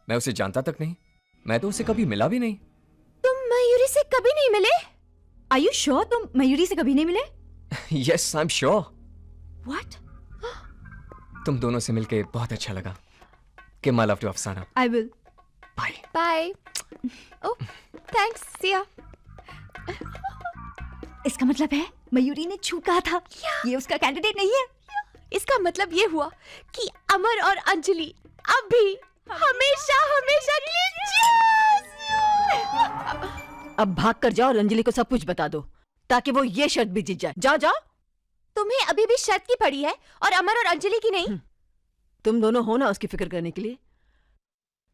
मैं उसे जानता तक नहीं. मैं तो उसे कभी मिला भी नहीं. तुम मयूरी से कभी नहीं मिले? Are you sure तुम मयूरी से कभी नहीं मिले? Yes, I'm sure. What? तुम दोनों से मिलके बहुत अच्छा लगा. Give my love to अफसाना. I will. Bye. Bye. Oh, thanks. See ya. इसका मतलब है मयूरी ने झूठ कहा था. ये उसका कैंडिडेट नहीं है. इसका मतलब ये हुआ कि अमर और अंजलि अब भी हमेशा के लिए cheers! अब भाग कर जाओ और अंजलि को सब कुछ बता दो, ताकि वो ये शर्त भी जीत जाए. जाओ. तुम्हें अभी भी शर्त की पड़ी है और अमर और अंजलि की नहीं. तुम दोनों हो ना उसकी फिक्र करने के लिए.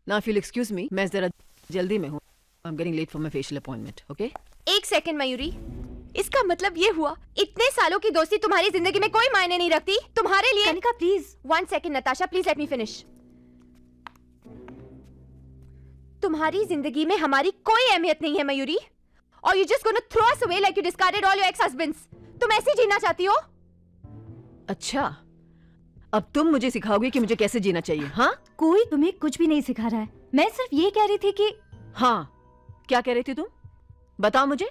Now if you'll excuse me, मैं जरा जल्दी में हूँ. I'm getting late for my facial appointment. Okay? एक सेकंड मयूरी. इसका मतलब ये हुआ इतने सालों की दोस्ती तुम्हारी जिंदगी में कोई मायने नहीं रखती. तुम्हारे लिए. Kanika please. 1 second Natasha, please let me finish. तुम्हारी जिंदगी में हमारी कोई अहमियत नहीं है मयूरी. और you just gonna throw us away like you discarded all your ex husbands. तुम ऐसे जीना चाहती हो? अच्छा, अब तुम मुझे सिखाओगे कि मुझे कैसे जीना चाहिए. हाँ, कोई तुम्हें कुछ भी नहीं सिखा रहा है. मैं सिर्फ ये कह रही थी कि. हाँ, क्या कह रही थी तुम? बताओ मुझे.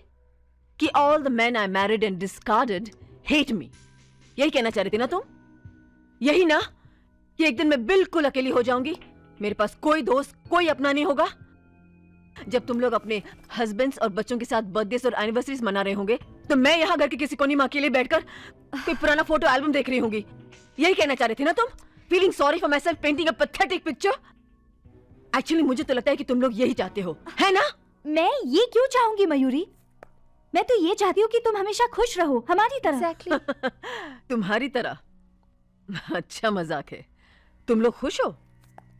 कि all the men I married and discarded hate me. यही कहना चाह रही थी ना तुम? यही ना कि एक दिन मैं बिल्कुल अकेली हो जाऊंगी. मेरे पास कोई दोस्त, कोई अपना नहीं होगा. जब तुम लोग अपने हस्बैंड्स और बच्चों के साथ बर्थडेज और एनिवर्सरीज मना रहे होंगे, तो मैं यहाँ घर के किसी कोने में अकेले बैठकर कोई पुराना फोटो एल्बम देख रही होंगी. यही कहना चाह रही थी ना तुम? Feeling sorry for my self, painting a pathetic picture. Actually मुझे तो लगता है कि तुम लोग यही चाहते हो, है ना? मैं ये क्यों चाहूंगी मयूरी? मैं तो ये चाहती हूँ कि तुम हमेशा खुश रहो, हमारी तरह. Exactly. तुम्हारी तरह? अच्छा मजाक है. तुम लोग खुश हो?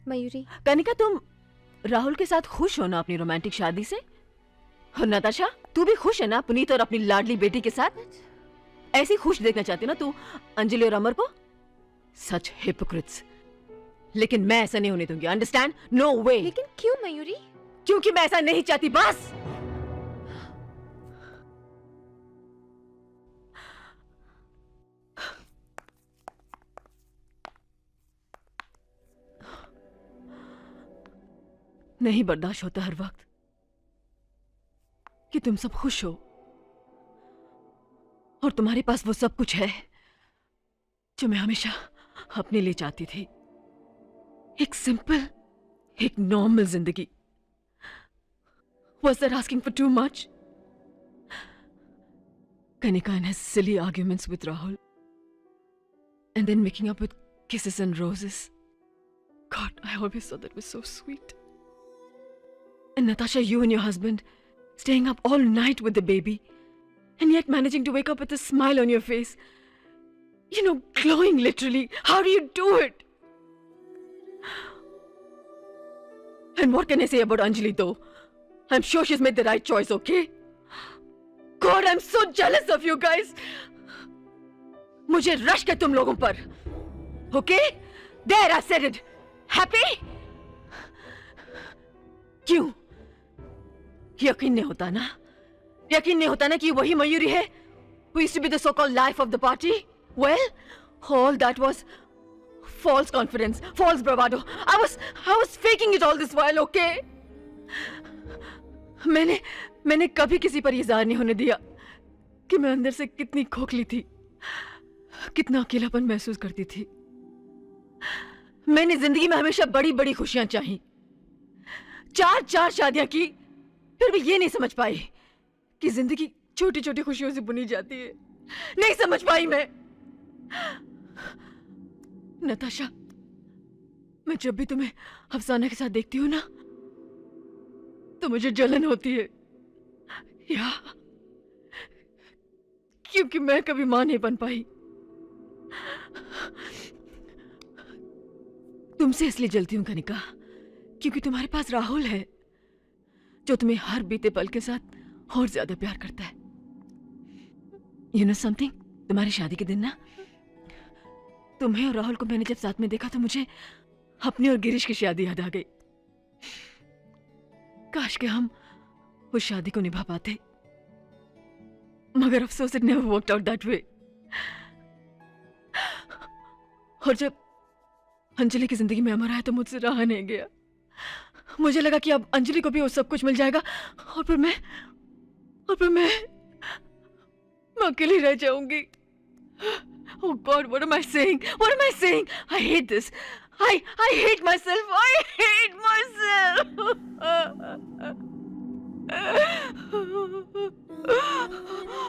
मयूरी. कनिका, तुम राहुल के साथ खुश हो ना अपनी रोमांटिक शादी से? और नताशा, तू भी खुश है ना पुनीत और अपनी लाडली बेटी के साथ? ऐसी खुश देखना चाहती ना तू अंजलि और अमर को? सच हिपोक्रिट्स. लेकिन मैं ऐसा नहीं होने दूंगी. अंडरस्टैंड? नो वे. लेकिन क्यों मयूरी? क्योंकि मैं ऐसा नहीं चाहती. बस. नहीं बर्दाश्त होता हर वक्त कि तुम सब खुश हो और तुम्हारे पास वो सब कुछ है जो मैं हमेशा अपने लिए चाहती थी. एक सिंपल, एक नॉर्मल जिंदगी. Was that asking for too much? Kanika and her silly arguments with Rahul, and then making up with kisses and roses. God, I always thought that was so sweet. And Natasha, you and your husband staying up all night with the baby, and yet managing to wake up with a smile on your face. You know, glowing literally. How do you do it? And what can I say about Anjali though? I'm sure she's made the right choice, okay? God, I'm so jealous of you guys. मुझे रश्क है तुम लोगों पर. Okay? There, I said it. Happy? क्यों? यकीन नहीं होता ना? यकीन नहीं होता ना कि वही मयूरी है who used to be the so-called life of the party? Well, all that was false confidence, false bravado. I was faking it all this while, okay? मैंने कभी किसी पर इज़हार नहीं होने दिया कि मैं अंदर से कितनी खोखली थी, कितना अकेलापन महसूस करती थी. मैंने जिंदगी में हमेशा बड़ी-बड़ी खुशियां चाही. 4 शादियां की, फिर भी ये नहीं समझ पाई कि जिंदगी छोटी-छोटी खुशियों से बुनी जाती है. नहीं समझ पाई मैं. नताशा, मैं जब भी तुम्हें अफसाना के साथ देखती हूँ ना तो मुझे जलन होती है, या क्योंकि मैं कभी मां नहीं बन पाई। तुमसे इसलिए जलती हूँ कनिका क्योंकि तुम्हारे पास राहुल है जो तुम्हें हर बीते पल के साथ और ज्यादा प्यार करता है। यू नो समथिंग, तुम्हारी शादी के दिन ना तुम्हें और राहुल को मैंने जब साथ में देखा तो मुझे अपनी और गिरीश की शादी याद आ गई। काश के हम उस शादी को निभा पाते, मगर अफसोस it never worked out that way. और जब अंजलि की जिंदगी में अमर आया तो मुझसे रहा नहीं गया। मुझे लगा कि अब अंजलि को भी वो सब कुछ मिल जाएगा और फिर मैं अकेली रह जाऊंगी। Oh God, what am I saying? What am I saying? I hate this. I hate myself. I hate myself.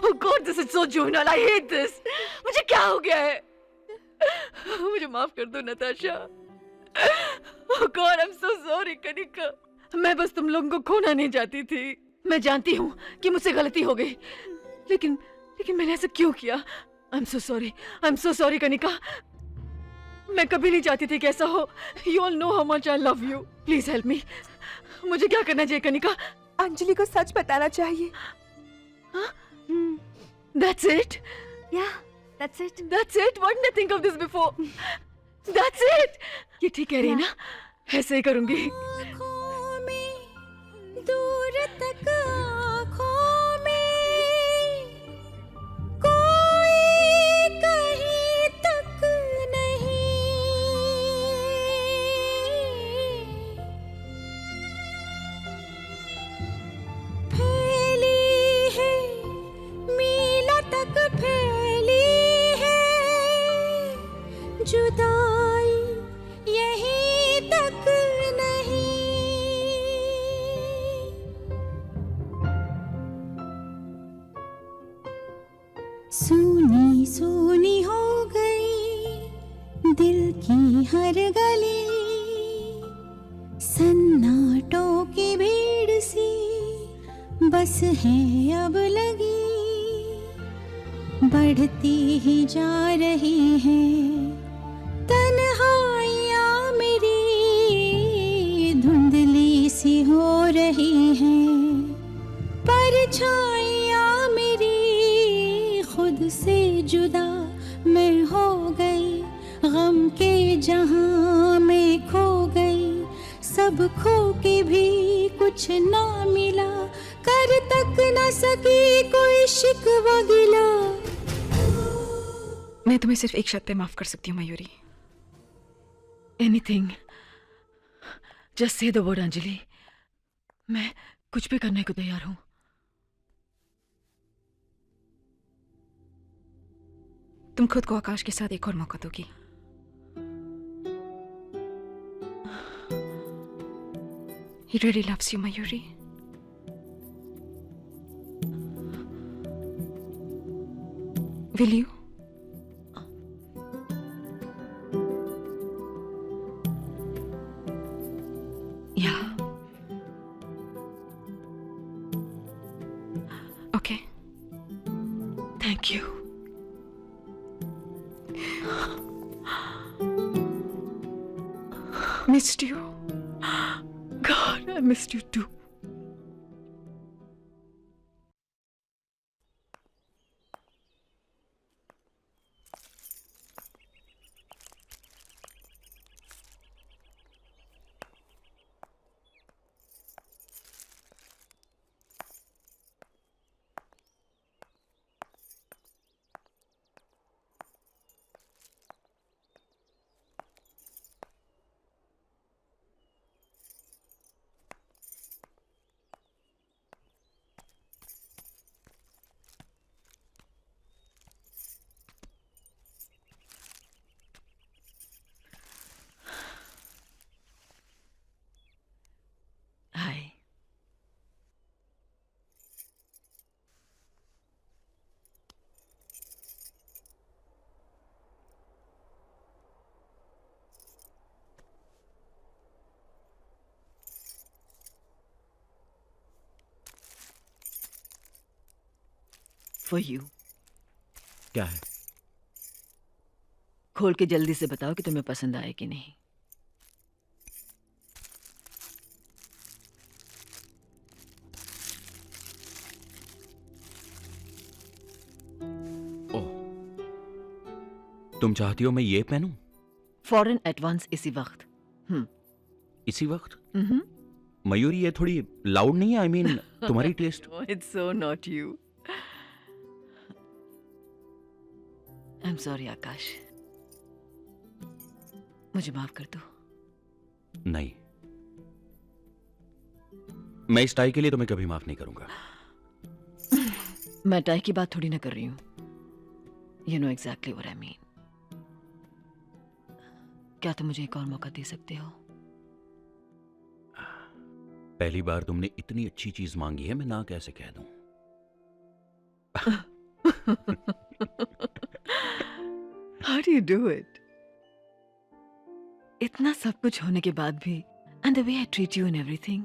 Oh God, this is so juvenile. I hate this. मुझे क्या हो गया है? मुझे माफ कर दो Natasha. Oh God, I'm so sorry Kanika. मैं बस तुम लोगों को खोना नहीं चाहती थी। मैं जानती हूँ कि मुझसे गलती हो गई, लेकिन मैंने ऐसा क्यों किया? I'm so sorry. I'm so sorry Kanika. मैं कभी नहीं चाहती थी कि ऐसा हो। You all know how much I love you. Please help me. मुझे क्या करना चाहिए कनिका? अंजलि को सच बताना चाहिए। That's it? Yeah, that's it. That's it? Why didn't I think of this before? That's it? ये ठीक कह रही है ना? ऐसे ही करूंगी। दूर तक आँखों में कोई कहीं तक नहीं, फैली है मीलों तक फैली है जुदाई यहीं तक नहीं। सूनी सूनी हो गई दिल की हर गली, सन्नाटों की भीड़ सी बस है अब लगी, बढ़ती ही जा रही है तन्हाइयाँ मेरी, धुंधली सी हो रही हैं परछाइयाँ मेरी, खुद से जुदा मैं हो गई, गम के जहां में खो गई, सब खो के भी कुछ ना मिला, कर तक न सकी कोई शिकवा गिला। मैं तुम्हें सिर्फ एक शर्त पे माफ कर सकती हूँ Mayuri. Anything. Just say the word Anjali. मैं कुछ भी करने को तैयार हूँ। तुम खुद को आकाश के साथ एक और मौका दोगी। He really loves you, Mayuri. Will you? Yeah. Okay. Thank you. Missed you. God, I missed you too. For you. क्या है? खोल के जल्दी से बताओ कि तुम्हें पसंद आए कि नहीं। तुम चाहती हो मैं ये पहनूं? फॉरेन एडवांस इसी वक्त। इसी वक्त? मयूरी, ये थोड़ी लाउड नहीं है? आई मीन तुम्हारी taste. It's so not you. I am sorry Aakash, मुझे माफ कर दो। नहीं, मैं इस टाई के लिए तुम्हें कभी माफ नहीं करूंगा। मैं टाई की बात थोड़ी ना कर रही हूं। You know exactly what I mean. क्या तुम मुझे एक और मौका दे सकते हो? पहली बार तुमने इतनी अच्छी चीज मांगी है, मैं ना कैसे कह दूं? How do you do it? इतना सब कुछ होने के बाद भी, and the way I treat you and everything,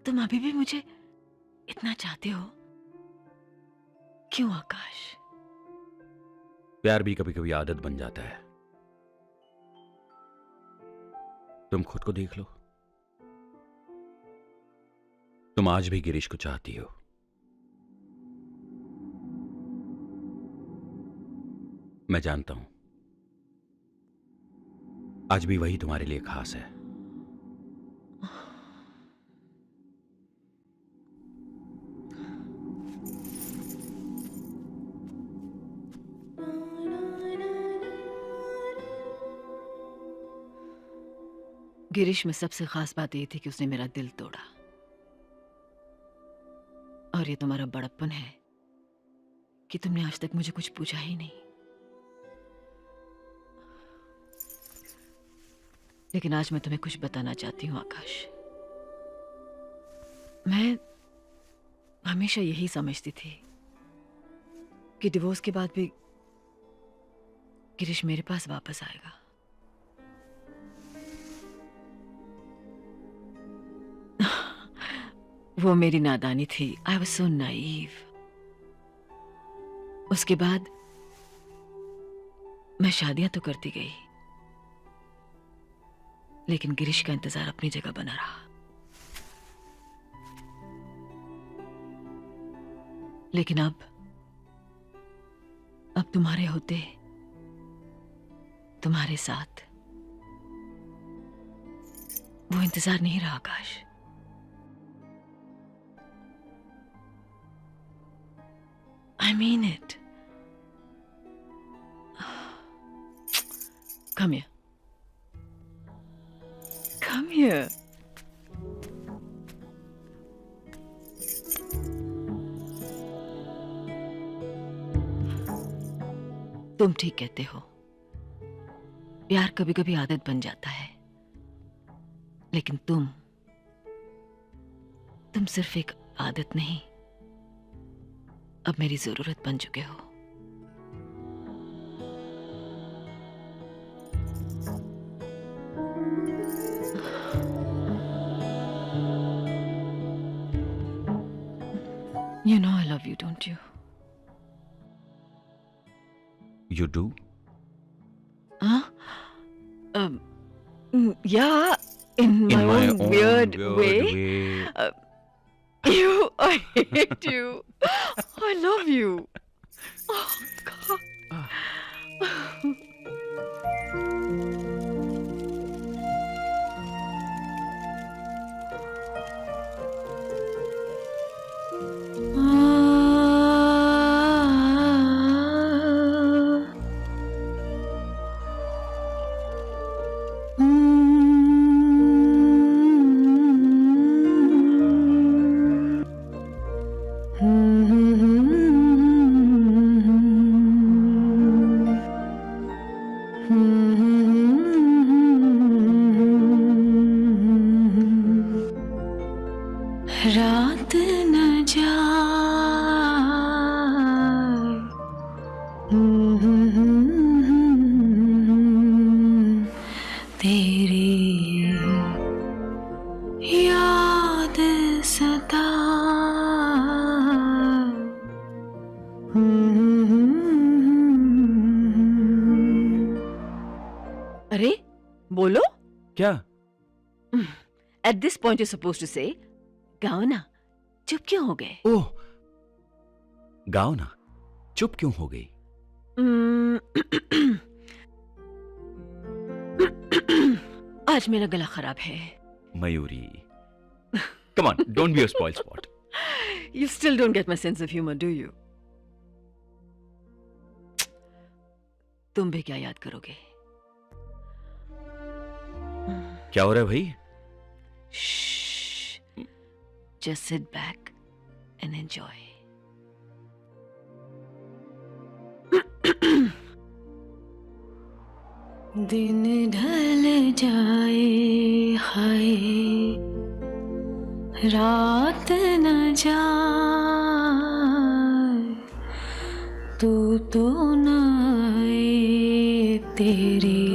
तुम अभी भी मुझे इतना चाहते हो? क्यों आकाश? प्यार भी कभी कभी आदत बन जाता है। तुम खुद को देख लो, तुम आज भी गिरीश को चाहती हो। मैं जानता हूं, आज भी वही तुम्हारे लिए खास है। गिरीश में सबसे खास बात यह थी कि उसने मेरा दिल तोड़ा। और ये तुम्हारा बड़प्पन है कि तुमने आज तक मुझे कुछ पूछा ही नहीं। लेकिन आज मैं तुम्हें कुछ बताना चाहती हूं आकाश। मैं हमेशा यही समझती थी कि डिवोर्स के बाद भी गिरीश मेरे पास वापस आएगा। वो मेरी नादानी थी। I was so naive. उसके बाद मैं शादियां तो करती गई, लेकिन गिरीश का इंतजार अपनी जगह बना रहा। लेकिन अब तुम्हारे होते, तुम्हारे साथ वो इंतजार नहीं रहा आकाश। I mean it. Come here. Come here. तुम ठीक कहते हो, प्यार कभी कभी आदत बन जाता है। लेकिन तुम सिर्फ एक आदत नहीं, अब मेरी जरूरत बन चुके हो। You know I love you, don't you? You do? Huh? Yeah, in my own weird way. I hate you. I love you. Oh, God. रात न जाए तेरी याद सताए At this point, you're supposed to say, गाओ ना, चुप क्यों हो गए? ओह, गाओ ना, चुप क्यों हो गई? आज मेरा गला खराब है. Mayuri, come on, don't be a spoiled sport. You still don't get my sense of humor, do you? तुम भी क्या याद करोगे? क्या हो रहा है भाई? Shh. Just sit back and enjoy. दिन ढल जाए हाय, रात न जाए, तू तो न आए, तेरी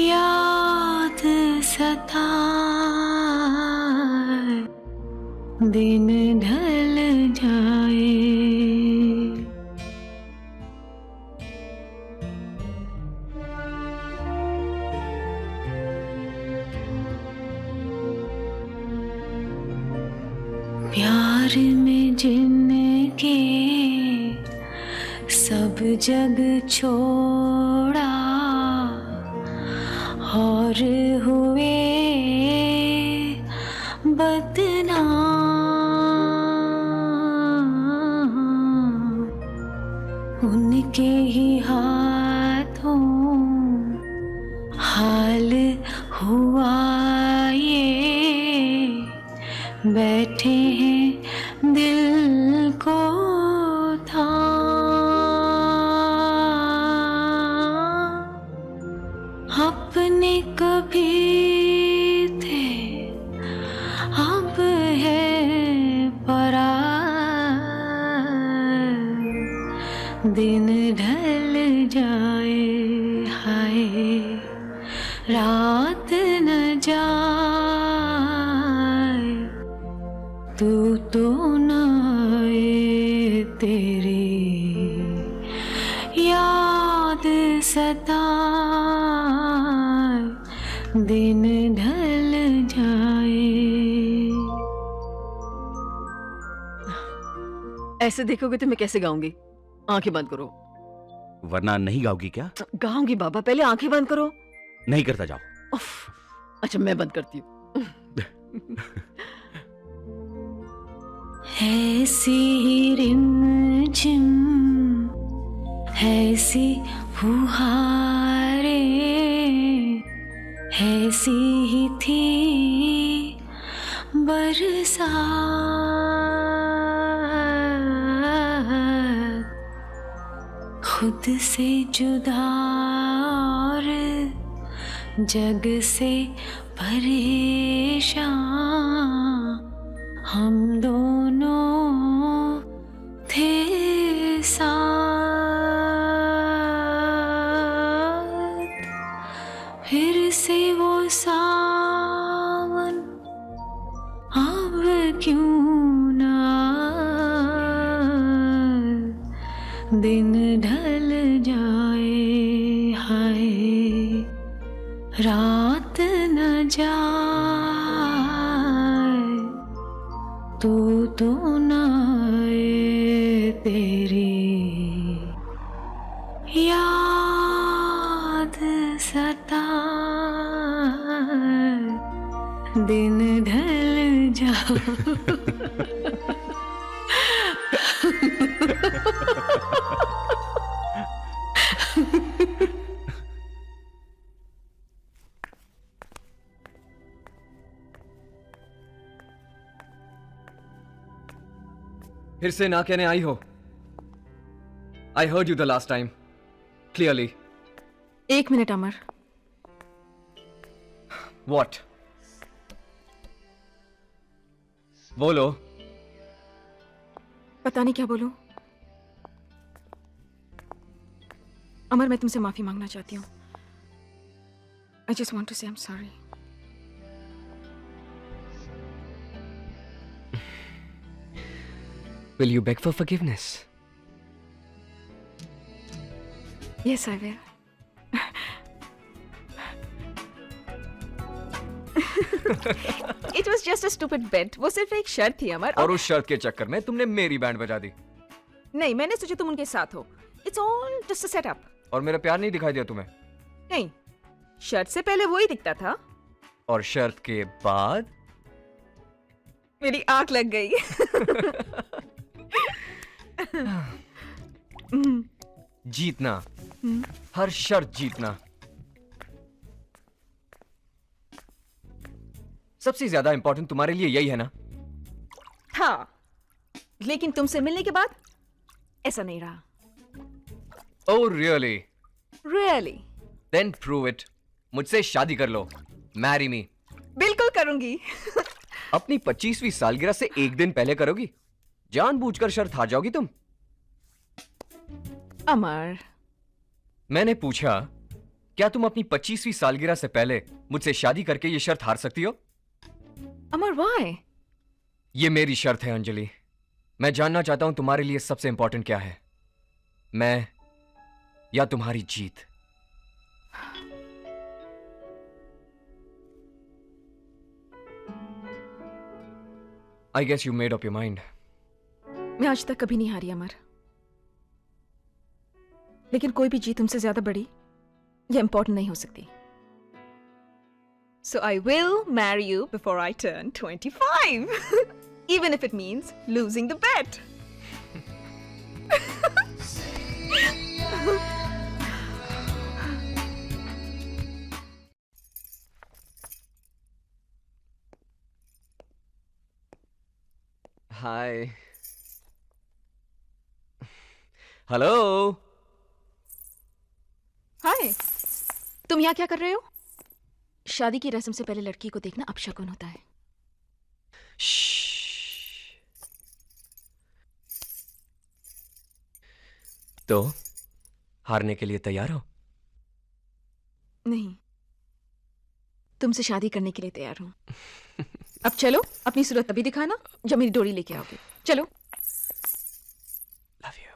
याद सताए, दिन ढल जाए. प्यार में जिनके सब जग छोड़ा और हुए बदनाम, उनके ही हाथों हाल हुआ ये, बैठे हैं दिल को थाम, अपने कभी थे अब है पराए, दिन ढल जाए हाय, रात न जाए, तू तो न आए, तेरी याद सताए, दिन ढल जाए. ऐसे देखोगे तो मैं कैसे गाऊंगी? आंखें बंद करो. वरना नहीं गाओगी क्या? गाऊंगी बाबा, पहले आंखें बंद करो. नहीं करता जाओ. अच्छा मैं बंद करती हूँ. ऐसी ही रिमझिम, ऐसी फुहारे, ऐसी ही थी बरसात, खुद से जुदा और जग से परेशान, हम दोनों थे साथ, फिर से वो सावन अब क्यों ना, दिन ढल जाए हाय, रात न जाए, तू तो न आए, तेरी याद सताए, दिन ढल जाए. फिर से ना कहने आई हो. I heard you the last time. Clearly. 1 minute Amar. What? बोलो. पता नहीं क्या बोलूं. अमर, मैं तुमसे माफी मांगना चाहती हूँ. I just want to say I'm sorry. Will you beg for forgiveness? Yes, I will. It was just a stupid bet. वो सिर्फ एक शर्त थी अमर. और उस शर्त के चक्कर में तुमने मेरी बैंड बजा दी. नहीं, मैंने सोचा तुम उनके साथ हो. It's all just a setup. और मेरा प्यार नहीं दिखाई दिया तुम्हें? नहीं, शर्त से पहले वो ही दिखता था. और शर्त के बाद? मेरी आंख लग गई. जीतना, हर शर्त जीतना. सबसे ज्यादा इंपॉर्टेंट तुम्हारे लिए यही है ना? हाँ, लेकिन तुमसे मिलने के बाद ऐसा नहीं रहा. Oh really? Really? Then prove it. मुझसे शादी कर लो. Marry me. बिल्कुल करूंगी. अपनी 25वीं सालगिरह से एक दिन पहले करोगी? जानबूझकर शर्त हार जाओगी तुम? अमर, मैंने पूछा, क्या तुम अपनी 25वीं सालगिरह से पहले मुझसे शादी करके ये शर्त हार सकती हो? अमर, why? ये मेरी शर्त है अंजलि. मैं जानना चाहता हूं तुम्हारे लिए सबसे इंपॉर्टेंट क्या है, मैं या तुम्हारी जीत. I guess you made up your mind. मैं आज तक कभी नहीं हारी अमर, लेकिन कोई भी जीत तुमसे ज्यादा बड़ी या इंपॉर्टेंट नहीं हो सकती. So I will marry you before I turn 25, even if it means losing the bet. Hi. Hello. हाय, तुम यहाँ क्या कर रहे हो? शादी की रस्म से पहले लड़की को देखना अपशकुन होता है. तो हारने के लिए तैयार हो? नहीं, तुमसे शादी करने के लिए तैयार हूं. अब चलो, अपनी सूरत तभी दिखाना जब मेरी डोरी लेके आओगे. चलो. Love you.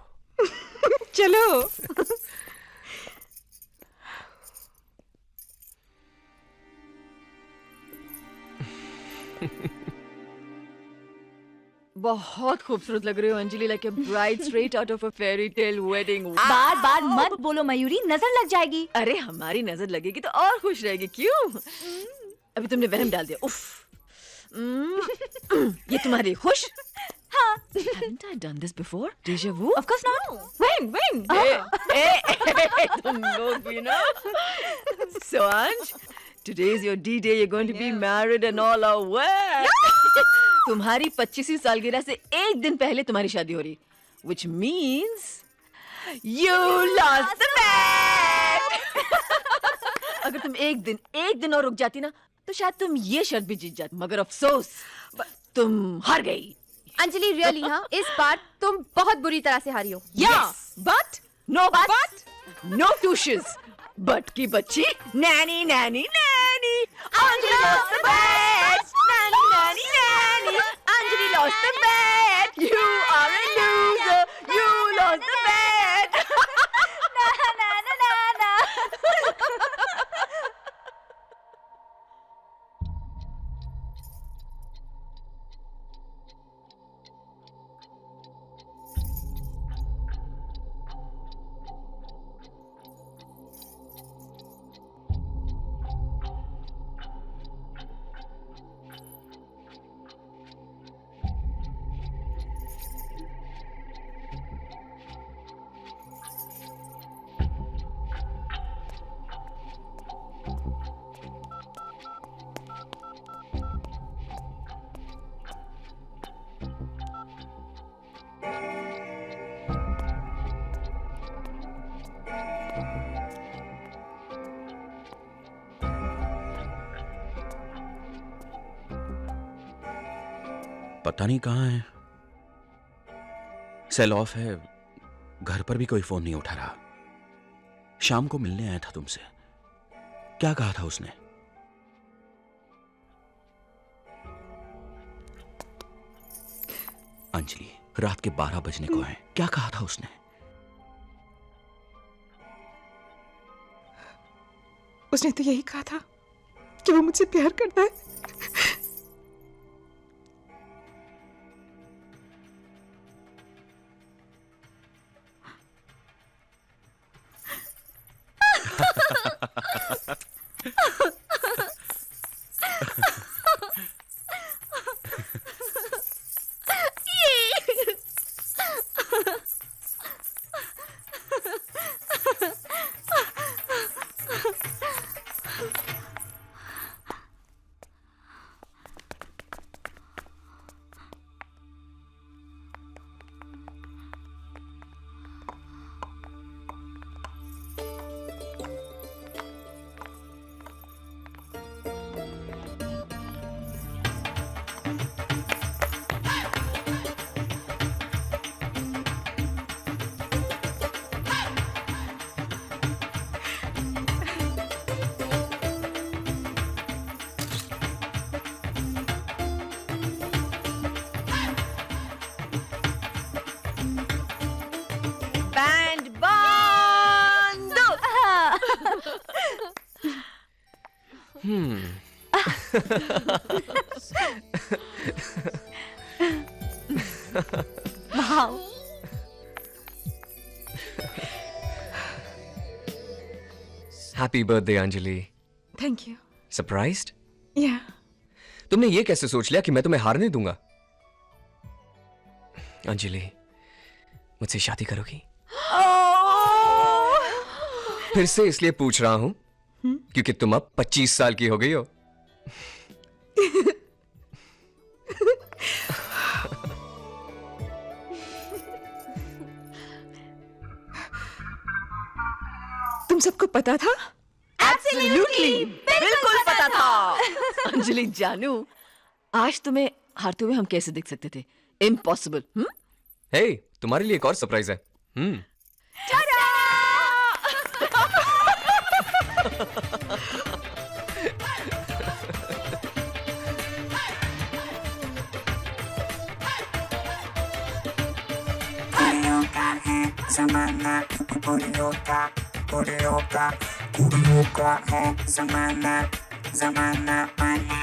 चलो. बहुत खूबसूरत लग रही हो Anjali, like a bride straight out of a fairy tale wedding. बार बार मत बोलो मयूरी, नजर लग जाएगी. अरे हमारी नजर लगेगी तो और खुश रहेगी. क्यों? अभी तुमने वहम डाल दिया. उफ. ये तुम्हारी खुश? हाँ. Haven't I done this before? Deja vu? Of course not. When? तुम लोग भी ना. So Anj, today is your D-Day. You're going to be married and all are well. तुम्हारी 25वीं सालगिरह से एक दिन पहले तुम्हारी शादी हो रही, which means you lost the bet. अगर तुम एक दिन और रुक जाती ना, तो शायद तुम ये शर्त भी जीत जाती. मगर अफसोस, तुम हार गई. अंजलि रियली हाँ, इस बार तुम बहुत बुरी तरह से हारी हो. Yes, but no tushes. But की बच्ची Naini Naini Naini. Anjali lost the bet. Nanny nanny nanny. Anjali lost the bet. You are a loser. You lost the bet. ना ना ना ना ना. पता नहीं कहाँ है. सेल ऑफ है. घर पर भी कोई फोन नहीं उठा रहा. शाम को मिलने आया था तुमसे. क्या कहा था उसने? अंजलि, रात के 12 बजने को हैं. क्या कहा था उसने? उसने तो यही कहा था कि वो मुझसे प्यार करता है. Wow. Happy birthday Anjali. Thank you. Surprised? या तुमने ये कैसे सोच लिया कि मैं तुम्हें हारने दूंगा? अंजलि, मुझसे शादी करोगी? फिर से इसलिए पूछ रहा हूं क्योंकि तुम अब 25 साल की हो गई हो। तुम सबको पता था? एब्सोल्युटली, बिल्कुल पता था। अंजलि जानू, आज तुम्हें हारते हुए हम कैसे दिख सकते थे? इम्पॉसिबल। हे, तुम्हारे लिए एक और सरप्राइज है। जमाना कुड़ियों का है जमाना, जमाना पानी